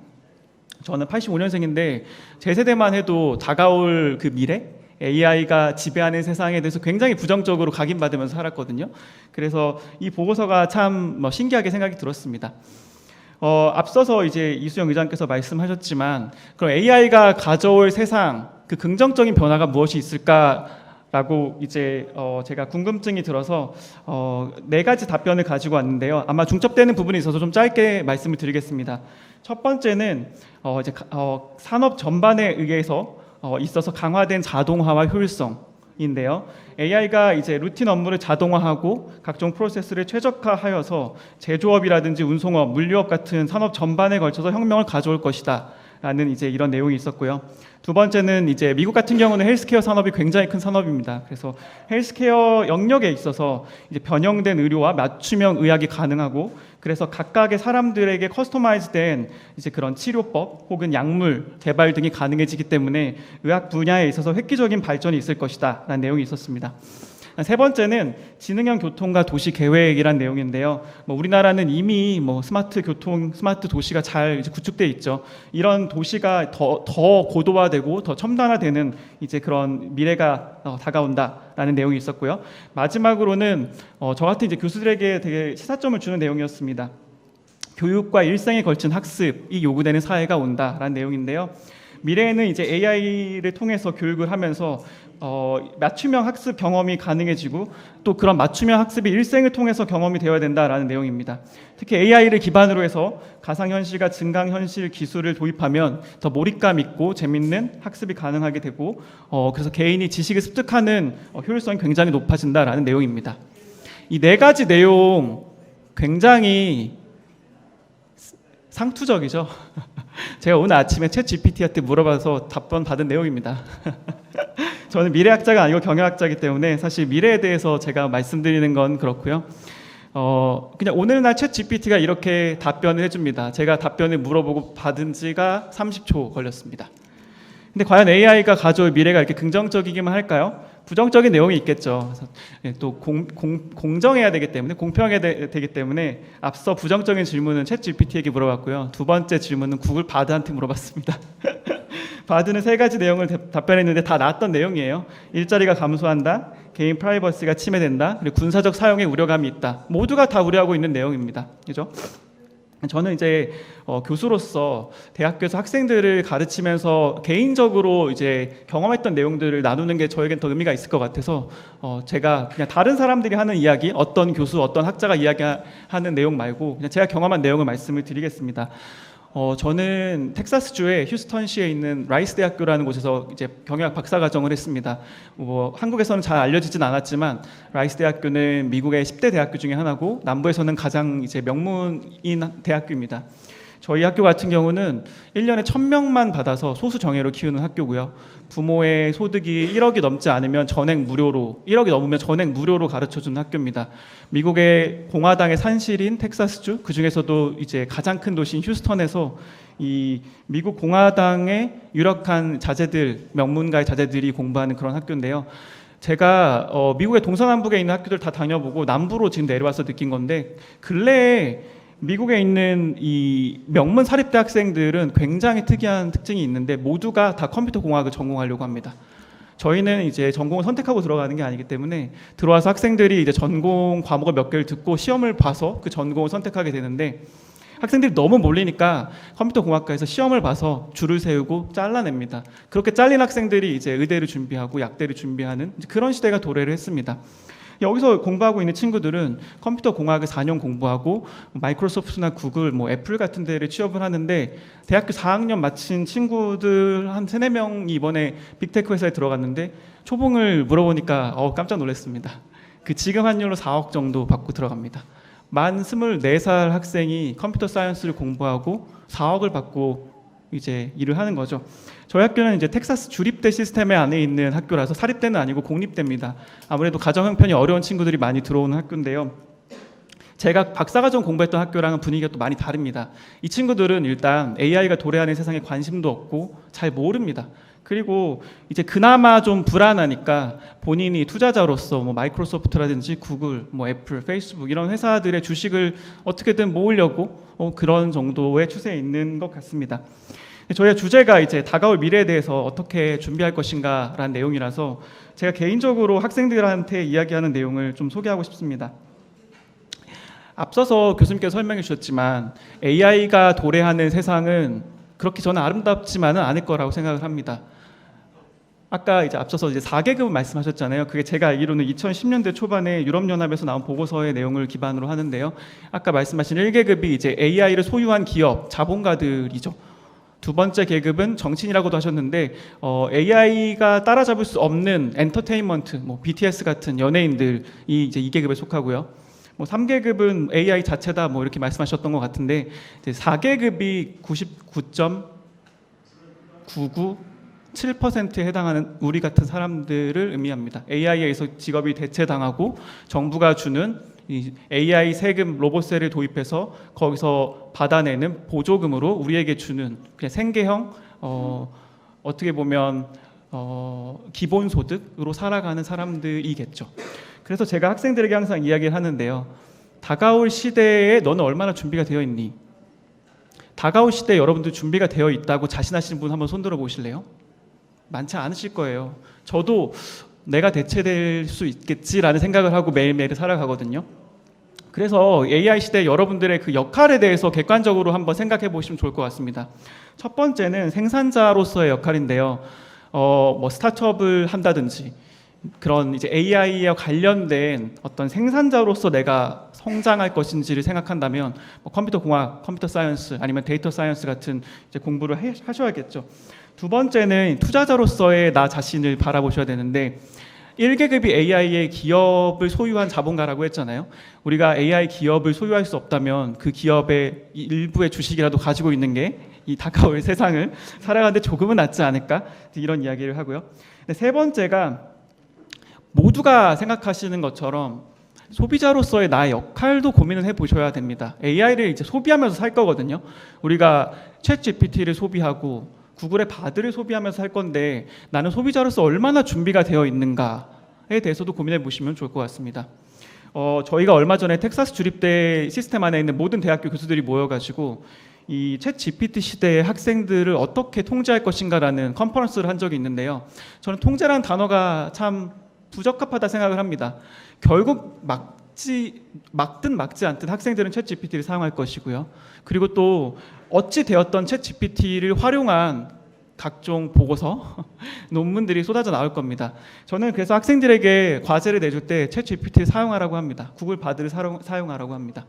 저는 85년생인데 제 세대만 해도 다가올 그 미래, AI가 지배하는 세상에 대해서 굉장히 부정적으로 각인받으면서 살았거든요. 그래서 이 보고서가 참 신기하게 생각이 들었습니다. 앞서서 이제 이수영 의장께서 말씀하셨지만 그럼 AI가 가져올 세상 그 긍정적인 변화가 무엇이 있을까라고 이제 제가 궁금증이 들어서 4가지 답변을 가지고 왔는데요. 아마 중첩되는 부분이 있어서 좀 짧게 말씀을 드리겠습니다. 첫 번째는 이제 산업 전반에 의해서 있어서 강화된 자동화와 효율성인데요. AI가 이제 루틴 업무를 자동화하고 각종 프로세스를 최적화하여서 제조업이라든지 운송업, 물류업 같은 산업 전반에 걸쳐서 혁명을 가져올 것이다라는 이제 이런 내용이 있었고요. 두 번째는 이제 미국 같은 경우는 헬스케어 산업이 굉장히 큰 산업입니다. 그래서 헬스케어 영역에 있어서 이제 변형된 의료와 맞춤형 의학이 가능하고, 그래서 각각의 사람들에게 커스터마이즈된 이제 그런 치료법 혹은 약물 개발 등이 가능해지기 때문에 의학 분야에 있어서 획기적인 발전이 있을 것이다라는 내용이 있었습니다. 세 번째는 지능형 교통과 도시 계획이란 내용인데요. 우리나라는 이미 스마트 교통, 스마트 도시가 잘 이제 구축돼 있죠. 이런 도시가 더 고도화되고 더 첨단화되는 이제 그런 미래가 다가온다라는 내용이 있었고요. 마지막으로는 저 같은 이제 교수들에게 되게 시사점을 주는 내용이었습니다. 교육과 일생에 걸친 학습이 요구되는 사회가 온다라는 내용인데요. 미래에는 이제 AI를 통해서 교육을 하면서 맞춤형 학습 경험이 가능해지고 또 그런 맞춤형 학습이 일생을 통해서 경험이 되어야 된다라는 내용입니다. 특히 AI를 기반으로 해서 가상현실과 증강현실 기술을 도입하면 더 몰입감 있고 재밌는 학습이 가능하게 되고 그래서 개인이 지식을 습득하는 효율성이 굉장히 높아진다라는 내용입니다. 이 4가지 내용 굉장히 상투적이죠. 제가 오늘 아침에 챗 GPT한테 물어봐서 답변 받은 내용입니다. 저는 미래학자가 아니고 경영학자이기 때문에 사실 미래에 대해서 제가 말씀드리는 건 그렇고요. 그냥 오늘날 챗 GPT가 이렇게 답변을 해줍니다. 제가 답변을 물어보고 받은 지가 30초 걸렸습니다. 근데 과연 AI가 가져올 미래가 이렇게 긍정적이기만 할까요? 부정적인 내용이 있겠죠. 그래서 또 공정해야 되기 때문에, 공평해야 되기 때문에 앞서 부정적인 질문은 챗 GPT에게 물어봤고요. 두 번째 질문은 구글 바드한테 물어봤습니다. 바드는 3가지 내용을 답변했는데 다 나왔던 내용이에요. 일자리가 감소한다, 개인 프라이버시가 침해된다, 그리고 군사적 사용에 우려감이 있다. 모두가 다 우려하고 있는 내용입니다. 그죠? 저는 이제 교수로서 대학교에서 학생들을 가르치면서 개인적으로 이제 경험했던 내용들을 나누는 게 저에겐 더 의미가 있을 것 같아서 제가 그냥 다른 사람들이 하는 이야기, 어떤 교수, 어떤 학자가 이야기하는 내용 말고 그냥 제가 경험한 내용을 말씀을 드리겠습니다. 저는 텍사스주의 휴스턴시에 있는 라이스 대학교라는 곳에서 이제 경영학 박사과정을 했습니다. 한국에서는 잘 알려지진 않았지만 라이스 대학교는 미국의 10대 대학교 중에 하나고 남부에서는 가장 이제 명문인 대학교입니다. 저희 학교 같은 경우는 1년에 1,000명만 받아서 소수 정예로 키우는 학교고요. 부모의 소득이 1억이 넘지 않으면 전액 무료로, 1억이 넘으면 전액 무료로 가르쳐주는 학교입니다. 미국의 공화당의 산실인 텍사스주, 그 중에서도 이제 가장 큰 도시인 휴스턴에서 이 미국 공화당의 유력한 자제들, 명문가의 자제들이 공부하는 그런 학교인데요. 제가 미국의 동서남북에 있는 학교들 다 다녀보고 남부로 지금 내려와서 느낀 건데, 근래에 미국에 있는 이 명문 사립대 학생들은 굉장히 특이한 특징이 있는데 모두가 다 컴퓨터 공학을 전공하려고 합니다. 저희는 이제 전공을 선택하고 들어가는 게 아니기 때문에 들어와서 학생들이 이제 전공 과목을 몇 개를 듣고 시험을 봐서 그 전공을 선택하게 되는데, 학생들이 너무 몰리니까 컴퓨터 공학과에서 시험을 봐서 줄을 세우고 잘라냅니다. 그렇게 잘린 학생들이 이제 의대를 준비하고 약대를 준비하는 그런 시대가 도래를 했습니다. 여기서 공부하고 있는 친구들은 컴퓨터 공학을 4년 공부하고 마이크로소프트나 구글, 애플 같은 데를 취업을 하는데, 대학교 4학년 마친 친구들 한 3, 4명이 이번에 빅테크 회사에 들어갔는데 초봉을 물어보니까 깜짝 놀랐습니다. 그 지금 환율로 4억 정도 받고 들어갑니다. 만 24살 학생이 컴퓨터 사이언스를 공부하고 4억을 받고 이제 일을 하는 거죠. 저희 학교는 이제 텍사스 주립대 시스템에 안에 있는 학교라서 사립대는 아니고 공립대입니다. 아무래도 가정 형편이 어려운 친구들이 많이 들어오는 학교인데요. 제가 박사과정 공부했던 학교랑은 분위기가 또 많이 다릅니다. 이 친구들은 일단 AI가 도래하는 세상에 관심도 없고 잘 모릅니다. 그리고 이제 그나마 좀 불안하니까 본인이 투자자로서 마이크로소프트라든지 구글, 애플, 페이스북 이런 회사들의 주식을 어떻게든 모으려고 그런 정도의 추세에 있는 것 같습니다. 저희의 주제가 이제 다가올 미래에 대해서 어떻게 준비할 것인가라는 내용이라서 제가 개인적으로 학생들한테 이야기하는 내용을 좀 소개하고 싶습니다. 앞서서 교수님께서 설명해 주셨지만 AI가 도래하는 세상은 그렇게 저는 아름답지만은 않을 거라고 생각을 합니다. 아까 이제 앞서서 이제 4계급 말씀하셨잖아요. 그게 제가 알기로는 2010년대 초반에 유럽연합에서 나온 보고서의 내용을 기반으로 하는데요. 아까 말씀하신 1계급이 이제 AI를 소유한 기업, 자본가들이죠. 두 번째 계급은 정치인이라고도 하셨는데 AI가 따라잡을 수 없는 엔터테인먼트, BTS 같은 연예인들이 이제 2계급에 속하고요. 3계급은 AI 자체다 이렇게 말씀하셨던 것 같은데, 이제 4계급이 99.997%에 해당하는 우리 같은 사람들을 의미합니다. AI에 의해서 직업이 대체당하고 정부가 주는 이 AI 세금 로봇세를 도입해서 거기서 받아내는 보조금으로 우리에게 주는 그냥 생계형 어떻게 보면 기본소득으로 살아가는 사람들이겠죠. 그래서 제가 학생들에게 항상 이야기를 하는데요. 다가올 시대에 너는 얼마나 준비가 되어 있니? 다가올 시대에 여러분들 준비가 되어 있다고 자신하시는 분 한번 손들어 보실래요? 많지 않으실 거예요. 저도 내가 대체될 수 있겠지라는 생각을 하고 매일매일 살아가거든요. 그래서 AI 시대 여러분들의 그 역할에 대해서 객관적으로 한번 생각해 보시면 좋을 것 같습니다. 첫 번째는 생산자로서의 역할인데요. 스타트업을 한다든지 그런 이제 AI와 관련된 어떤 생산자로서 내가 성장할 것인지를 생각한다면 컴퓨터 공학, 컴퓨터 사이언스 아니면 데이터 사이언스 같은 이제 공부를 하셔야겠죠. 두 번째는 투자자로서의 나 자신을 바라보셔야 되는데, 1계급이 AI의 기업을 소유한 자본가라고 했잖아요. 우리가 AI 기업을 소유할 수 없다면 그 기업의 일부의 주식이라도 가지고 있는 게 이 다가올 세상을 살아가는데 조금은 낫지 않을까, 이런 이야기를 하고요. 세 번째가 모두가 생각하시는 것처럼 소비자로서의 나의 역할도 고민을 해보셔야 됩니다. AI를 이제 소비하면서 살 거거든요. 우리가 챗 GPT를 소비하고 구글의 바드를 소비하면서 할 건데 나는 소비자로서 얼마나 준비가 되어 있는가에 대해서도 고민해 보시면 좋을 것 같습니다. 저희가 얼마 전에 텍사스 주립대 시스템 안에 있는 모든 대학교 교수들이 모여가지고 이 챗 GPT 시대의 학생들을 어떻게 통제할 것인가라는 컨퍼런스를 한 적이 있는데요. 저는 통제라는 단어가 참 부적합하다 생각을 합니다. 결국 막든 막지 않든 학생들은 챗 GPT를 사용할 것이고요. 그리고 또 어찌 되었던 챗 GPT를 활용한 각종 보고서, 논문들이 쏟아져 나올 겁니다. 저는 그래서 학생들에게 과제를 내줄 때 챗 GPT를 사용하라고 합니다. 구글 바드를 사용하라고 합니다.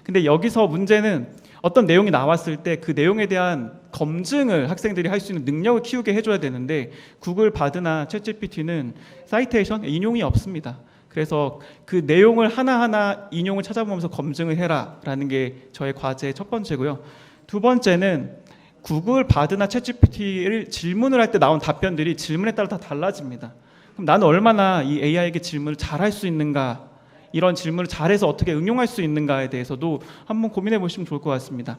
근데 여기서 문제는 어떤 내용이 나왔을 때 그 내용에 대한 검증을 학생들이 할 수 있는 능력을 키우게 해줘야 되는데 구글 바드나 챗 GPT는 사이테이션, 인용이 없습니다. 그래서 그 내용을 하나하나 인용을 찾아보면서 검증을 해라라는 게 저의 과제의 첫 번째고요. 두 번째는 구글 바드나 챗 GPT를 질문을 할 때 나온 답변들이 질문에 따라 다 달라집니다. 그럼 나는 얼마나 이 AI에게 질문을 잘할 수 있는가, 이런 질문을 잘해서 어떻게 응용할 수 있는가에 대해서도 한번 고민해 보시면 좋을 것 같습니다.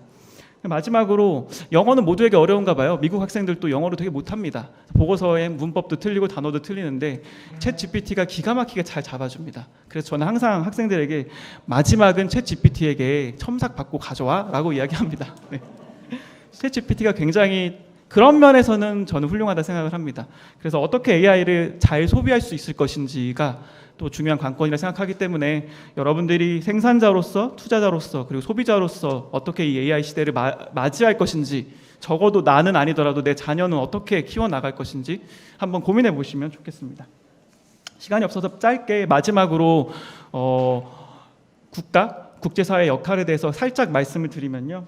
마지막으로 영어는 모두에게 어려운가 봐요. 미국 학생들도 영어를 되게 못합니다. 보고서의 문법도 틀리고 단어도 틀리는데 챗 GPT가 기가 막히게 잘 잡아줍니다. 그래서 저는 항상 학생들에게 마지막은 챗 GPT에게 첨삭 받고 가져와 라고 이야기합니다. 네. 챗 GPT가 굉장히 그런 면에서는 저는 훌륭하다 생각을 합니다. 그래서 어떻게 AI를 잘 소비할 수 있을 것인지가 또 중요한 관건이라 생각하기 때문에 여러분들이 생산자로서, 투자자로서, 그리고 소비자로서 어떻게 이 AI 시대를 맞이할 것인지, 적어도 나는 아니더라도 내 자녀는 어떻게 키워나갈 것인지 한번 고민해 보시면 좋겠습니다. 시간이 없어서 짧게 마지막으로 국제사회의 역할에 대해서 살짝 말씀을 드리면요.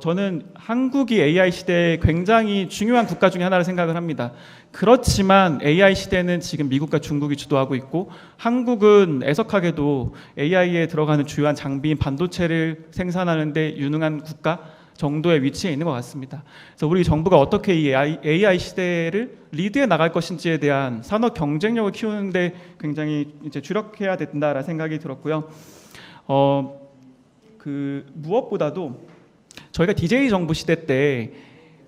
저는 한국이 AI 시대에 굉장히 중요한 국가 중에 하나를 생각을 합니다. 그렇지만 AI 시대는 지금 미국과 중국이 주도하고 있고 한국은 애석하게도 AI에 들어가는 주요한 장비인 반도체를 생산하는 데 유능한 국가 정도의 위치에 있는 것 같습니다. 그래서 우리 정부가 어떻게 이 AI 시대를 리드해 나갈 것인지에 대한 산업 경쟁력을 키우는데 굉장히 이제 주력해야 된다라는 생각이 들었고요. 무엇보다도 저희가 DJ 정부 시대 때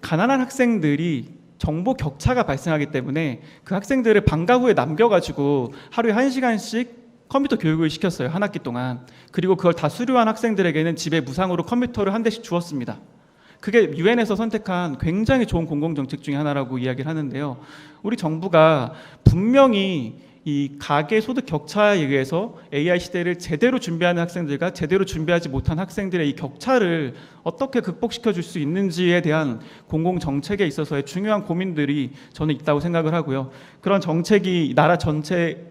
가난한 학생들이 정보 격차가 발생하기 때문에 그 학생들을 방과 후에 남겨가지고 하루에 1시간씩 컴퓨터 교육을 시켰어요. 한 학기 동안. 그리고 그걸 다 수료한 학생들에게는 집에 무상으로 컴퓨터를 한 대씩 주었습니다. 그게 유엔에서 선택한 굉장히 좋은 공공정책 중에 하나라고 이야기를 하는데요. 우리 정부가 분명히 이 가계 소득 격차에 의해서 AI 시대를 제대로 준비하는 학생들과 제대로 준비하지 못한 학생들의 이 격차를 어떻게 극복시켜 줄 수 있는지에 대한 공공 정책에 있어서의 중요한 고민들이 저는 있다고 생각을 하고요. 그런 정책이 나라 전체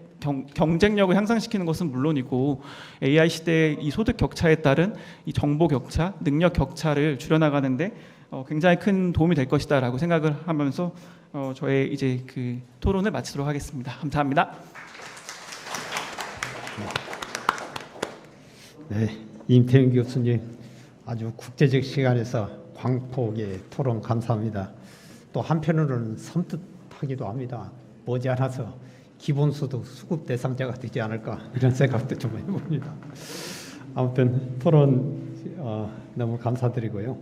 경쟁력을 향상시키는 것은 물론이고 AI 시대의 이 소득 격차에 따른 이 정보 격차, 능력 격차를 줄여나가는데 굉장히 큰 도움이 될 것이다라고 생각을 하면서 저의 이제 그 토론을 마치도록 하겠습니다. 감사합니다. 네, 임태훈 교수님 아주 국제적 시간에서 광폭의 토론 감사합니다. 또 한편으로는 섬뜩하기도 합니다. 머지않아서 기본소득 수급 대상자가 되지 않을까 이런 생각도 좀 해봅니다. 아무튼 토론 너무 감사드리고요.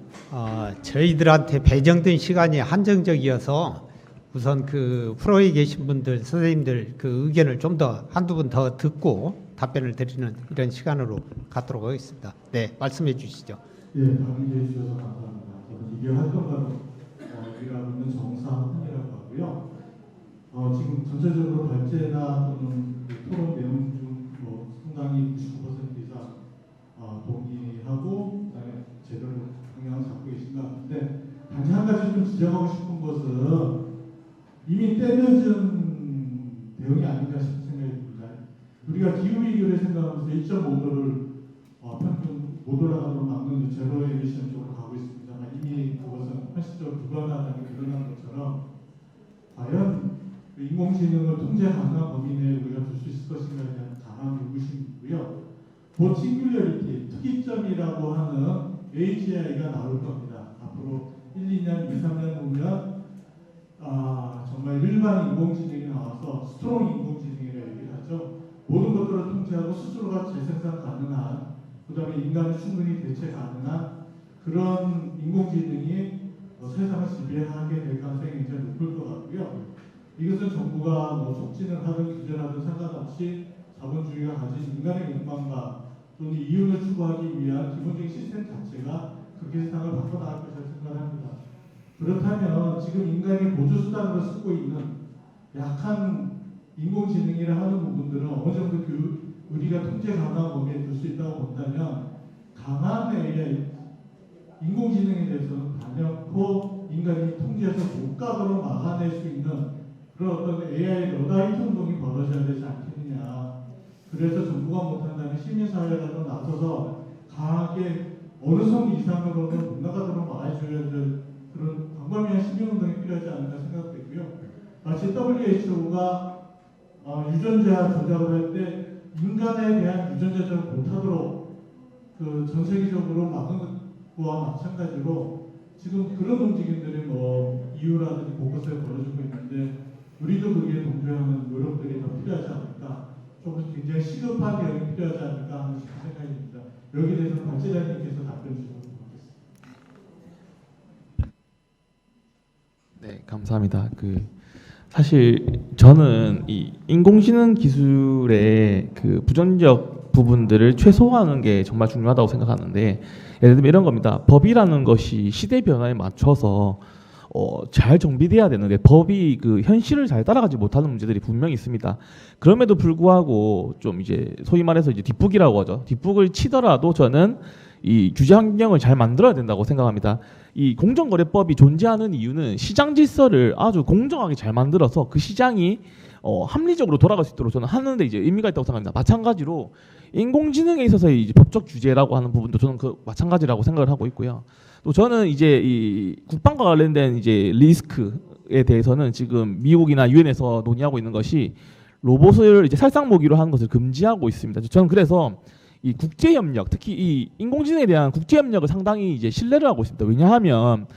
저희들한테 배정된 시간이 한정적이어서 우선 그 프로에 계신 분들, 선생님들 그 의견을 좀 더 한두 분 더 듣고 답변을 드리는 이런 시간으로 갖도록 하겠습니다. 네, 말씀해 주시죠. 예, 답변해 주셔서 감사합니다. 저는 이게 활동가로 일하고 있는 정상훈이라고 하고요. 지금 전체적으로 발제나 또는 토론 내용 중 상당히 99% 이상 동의하고 그다음에 제대로 방향을 잡고 계신 것 같은데 단지 한 가지 좀 지적하고 싶은 것은 이미 때늦은 대응이 아닌가 싶은 생각이 듭니다. 우리가 기후위기를 생각하면서 1.5도를 평균 못 올라가도록 막는 제로 에미션 쪽으로 가고 있습니다만 이미 그것은 현실적으로 불가능하다는 게 드러난 것처럼 과연 그 인공지능을 통제 가능한 범위 내에 우리가 둘 수 있을 것인가에 대한 강한 의구심이고요. 곧 싱귤러리티, 특이점이라고 하는 AGI가 나올 겁니다. 앞으로 1, 2년, 2, 3년 후면 정말 일반 인공지능이 나와서 스트롱 인공지능이라고 얘기를 하죠. 모든 것들을 통제하고 스스로가 재생산 가능한, 그 다음에 인간을 충분히 대체 가능한 그런 인공지능이 세상을 지배하게 될 가능성이 굉장히 높을 것 같고요. 이것은 정부가 뭐 촉진을 하든 규제하든 상관없이 자본주의가 가진 인간의 욕망과 또는 이윤을 추구하기 위한 기본적인 시스템 자체가 그렇게 세상을 바꿔나갈 것이라 생각합니다. 그렇다면 지금 인간이 보조수단으로 쓰고 있는 약한 인공지능이라 하는 부분들은 어느 정도 우리가 통제 가능한 범위에 둘 수 있다고 본다면 강한 AI, 인공지능에 대해서는 단연코 인간이 통제해서 못 가도록 막아낼 수 있는 그런 어떤 AI 러다이트 운동이 벌어져야 되지 않겠느냐. 그래서 정부가 못한다면 시민사회라도 나서서 강하게 어느 선 이상으로는 못 나가도록 막아줘야 될 그런 광범위한 시민운동이 필요하지 않을까 생각되고요. 마치 WHO가 유전자 조작을 할 때 인간에 대한 유전자 조작을 못하도록 그 전 세계적으로 막은 것과 마찬가지로 지금 그런 움직임들이 뭐 EU라든지 곳곳에 벌어지고 있는데 우리도 거기에 동조하는 노력들이 더 필요하지 않을까. 조금 굉장히 시급한 대응이 필요하지 않을까 하는 생각이 듭니다. 여기에 대해서 박재장님께서 답변 주시면 좋겠습니다. 네, 감사합니다. 사실 저는 이 인공지능 기술의 그 부정적 부분들을 최소화하는 게 정말 중요하다고 생각하는데, 예를 들면 이런 겁니다. 법이라는 것이 시대 변화에 맞춰서 잘 정비돼야 되는데 법이 그 현실을 잘 따라가지 못하는 문제들이 분명히 있습니다. 그럼에도 불구하고 좀 이제 소위 말해서 이제 뒷북이라고 하죠. 뒷북을 치더라도 저는 이 규제 환경을 잘 만들어야 된다고 생각합니다. 이 공정거래법이 존재하는 이유는 시장 질서를 아주 공정하게 잘 만들어서 그 시장이 합리적으로 돌아갈 수 있도록 저는 하는데 이제 의미가 있다고 생각합니다. 마찬가지로 인공지능에 있어서의 이제 법적 규제라고 하는 부분도 저는 그 마찬가지라고 생각을 하고 있고요. 또 저는 이제 이 국방과 관련된 이제 리스크에 대해서는 지금 미국이나 유엔에서 논의하고 있는 것이 로봇을 이제 살상 무기로 하는 것을 금지하고 있습니다. 저는 그래서 이 국제 협력, 특히 이 인공지능에 대한 국제 협력을 상당히 이제 신뢰를 하고 있습니다. 왜냐하면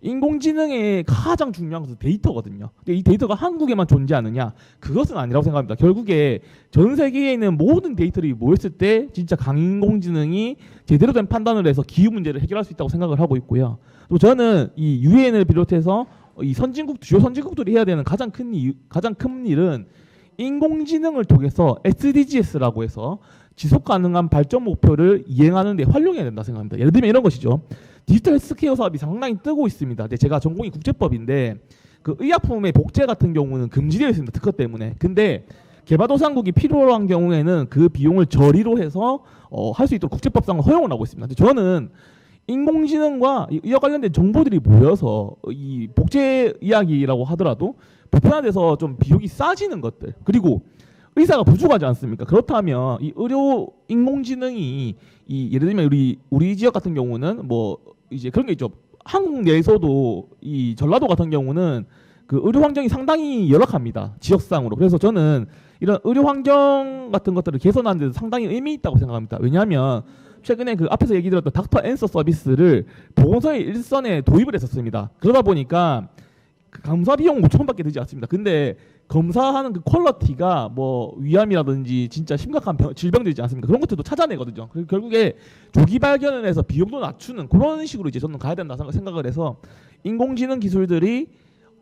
인공지능의 가장 중요한 것은 데이터거든요. 근데 이 데이터가 한국에만 존재하느냐? 그것은 아니라고 생각합니다. 결국에 전 세계에 있는 모든 데이터들이 모였을 때 진짜 강인공지능이 제대로 된 판단을 해서 기후 문제를 해결할 수 있다고 생각을 하고 있고요. 또 저는 이 유엔을 비롯해서 이 주요 선진국들이 해야 되는 가장 큰 일은 인공지능을 통해서 SDGs라고 해서 지속 가능한 발전 목표를 이행하는 데 활용해야 된다 생각합니다. 예를 들면 이런 것이죠. 디지털 헬스케어 사업이 상당히 뜨고 있습니다. 근데 제가 전공이 국제법인데 그 의약품의 복제 같은 경우는 금지되어 있습니다. 특허 때문에. 근데 개발도상국이 필요한 경우에는 그 비용을 저리로 해서 할 수 있도록 국제법상을 허용을 하고 있습니다. 근데 저는 인공지능과 의학 관련된 정보들이 모여서 이 복제 이야기라고 하더라도 보편화돼서 좀 비용이 싸지는 것들, 그리고 의사가 부족하지 않습니까? 그렇다면 이 의료 인공지능이 예를 들면 우리 지역 같은 경우는 뭐 이제 그런 게 있죠. 한국 내에서도 이 전라도 같은 경우는 그 의료 환경이 상당히 열악합니다. 지역상으로. 그래서 저는 이런 의료 환경 같은 것들을 개선하는 데 상당히 의미 있다고 생각합니다. 왜냐하면 최근에 그 앞에서 얘기 드렸던 닥터 앤서 서비스를 보건소의 일선에 도입을 했었습니다. 그러다 보니까 그 검사 비용 5,000원밖에 들지 않습니다. 근데 검사하는 그 퀄리티가 뭐 위암이라든지 진짜 심각한 질병들이지 않습니까? 그런 것들도 찾아내거든요. 그리고 결국에 조기 발견을 해서 비용도 낮추는 그런 식으로 이제 저는 가야 된다 생각을 해서 인공지능 기술들이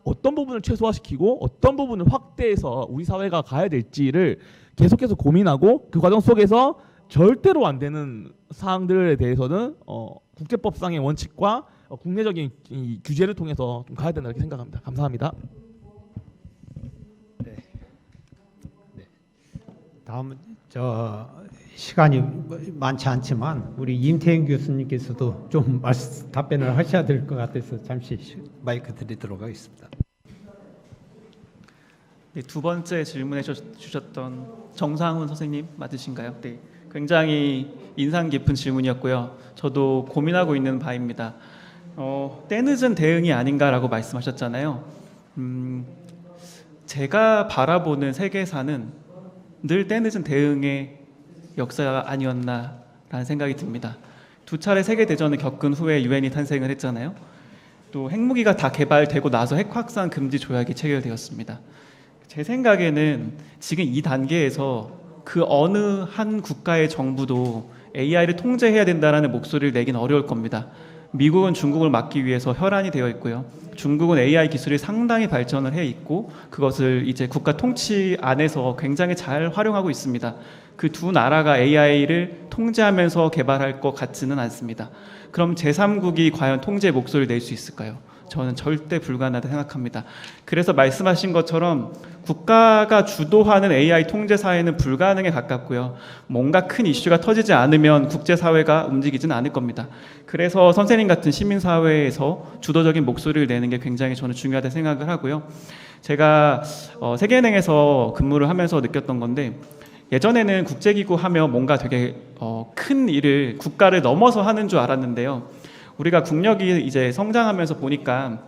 어떤 부분을 최소화시키고 어떤 부분을 확대해서 우리 사회가 가야 될지를 계속해서 고민하고 그 과정 속에서 절대로 안 되는 사항들에 대해서는 국제법상의 원칙과 국내적인 이 규제를 통해서 좀 가야 된다 이렇게 생각합니다. 감사합니다. 다음 시간이 많지 않지만 우리 임태현 교수님께서도 좀 답변을 하셔야 될 것 같아서 잠시 마이크 드리도록 하겠습니다. 네, 두 번째 질문해 주셨던 정상훈 선생님 맞으신가요? 네, 굉장히 인상 깊은 질문이었고요. 저도 고민하고 있는 바입니다. 때늦은 대응이 아닌가라고 말씀하셨잖아요. 제가 바라보는 세계사는 늘 때늦은 대응의 역사가 아니었나라는 생각이 듭니다. 두 차례 세계대전을 겪은 후에 유엔이 탄생을 했잖아요. 또 핵무기가 다 개발되고 나서 핵 확산 금지 조약이 체결되었습니다. 제 생각에는 지금 이 단계에서 그 어느 한 국가의 정부도 AI를 통제해야 된다는 목소리를 내긴 어려울 겁니다. 미국은 중국을 막기 위해서 혈안이 되어 있고요. 중국은 AI 기술이 상당히 발전을 해 있고 그것을 이제 국가 통치 안에서 굉장히 잘 활용하고 있습니다. 그 두 나라가 AI를 통제하면서 개발할 것 같지는 않습니다. 그럼 제3국이 과연 통제의 목소리를 낼 수 있을까요? 저는 절대 불가능하다 생각합니다. 그래서 말씀하신 것처럼 국가가 주도하는 AI 통제 사회는 불가능에 가깝고요. 뭔가 큰 이슈가 터지지 않으면 국제사회가 움직이지는 않을 겁니다. 그래서 선생님 같은 시민사회에서 주도적인 목소리를 내는 게 굉장히 저는 중요하다 생각을 하고요. 제가 세계은행에서 근무를 하면서 느꼈던 건데 예전에는 국제기구 하면 뭔가 되게 큰 일을 국가를 넘어서 하는 줄 알았는데요. 우리가 국력이 이제 성장하면서 보니까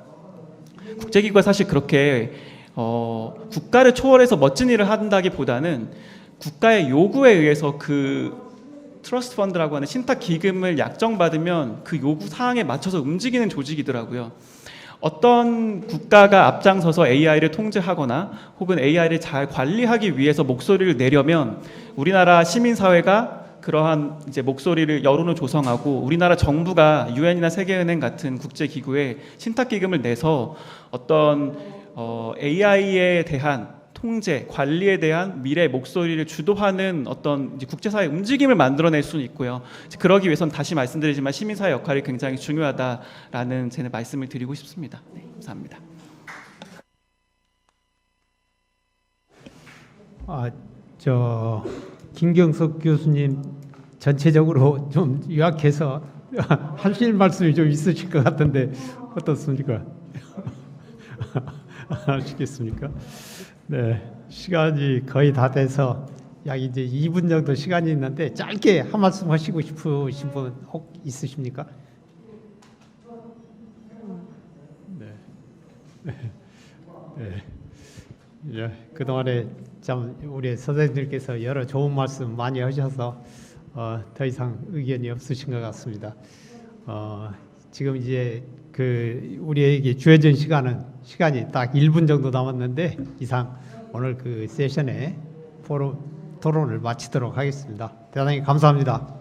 국제기구가 사실 그렇게 국가를 초월해서 멋진 일을 한다기보다는 국가의 요구에 의해서 그 트러스트 펀드라고 하는 신탁 기금을 약정받으면 그 요구 사항에 맞춰서 움직이는 조직이더라고요. 어떤 국가가 앞장서서 AI를 통제하거나 혹은 AI를 잘 관리하기 위해서 목소리를 내려면 우리나라 시민사회가 그러한 이제 목소리를 여론을 조성하고 우리나라 정부가 유엔이나 세계은행 같은 국제기구에 신탁기금을 내서 어떤 AI에 대한 통제, 관리에 대한 미래 목소리를 주도하는 어떤 이제 국제사회 움직임을 만들어낼 수는 있고요. 그러기 위해서는 다시 말씀드리지만 시민사회 역할이 굉장히 중요하다라는 제 말씀을 드리고 싶습니다. 네, 감사합니다. 김경석 교수님 전체적으로 좀 요약해서 하실 말씀이 좀 있으실 것 같은데 어떻습니까? 하시겠습니까? 네, 시간이 거의 다 돼서 약 이제 2분 정도 시간이 있는데 짧게 한 말씀 하시고 싶으신 분 혹 있으십니까? 네. 그동안에 참 우리 선생님들께서 여러 좋은 말씀 많이 하셔서 더 이상 의견이 없으신 것 같습니다. 지금 이제 그 우리에게 주어진 시간이 딱 1분 정도 남았는데 이상 오늘 그 세션에 토론을 마치도록 하겠습니다. 대단히 감사합니다.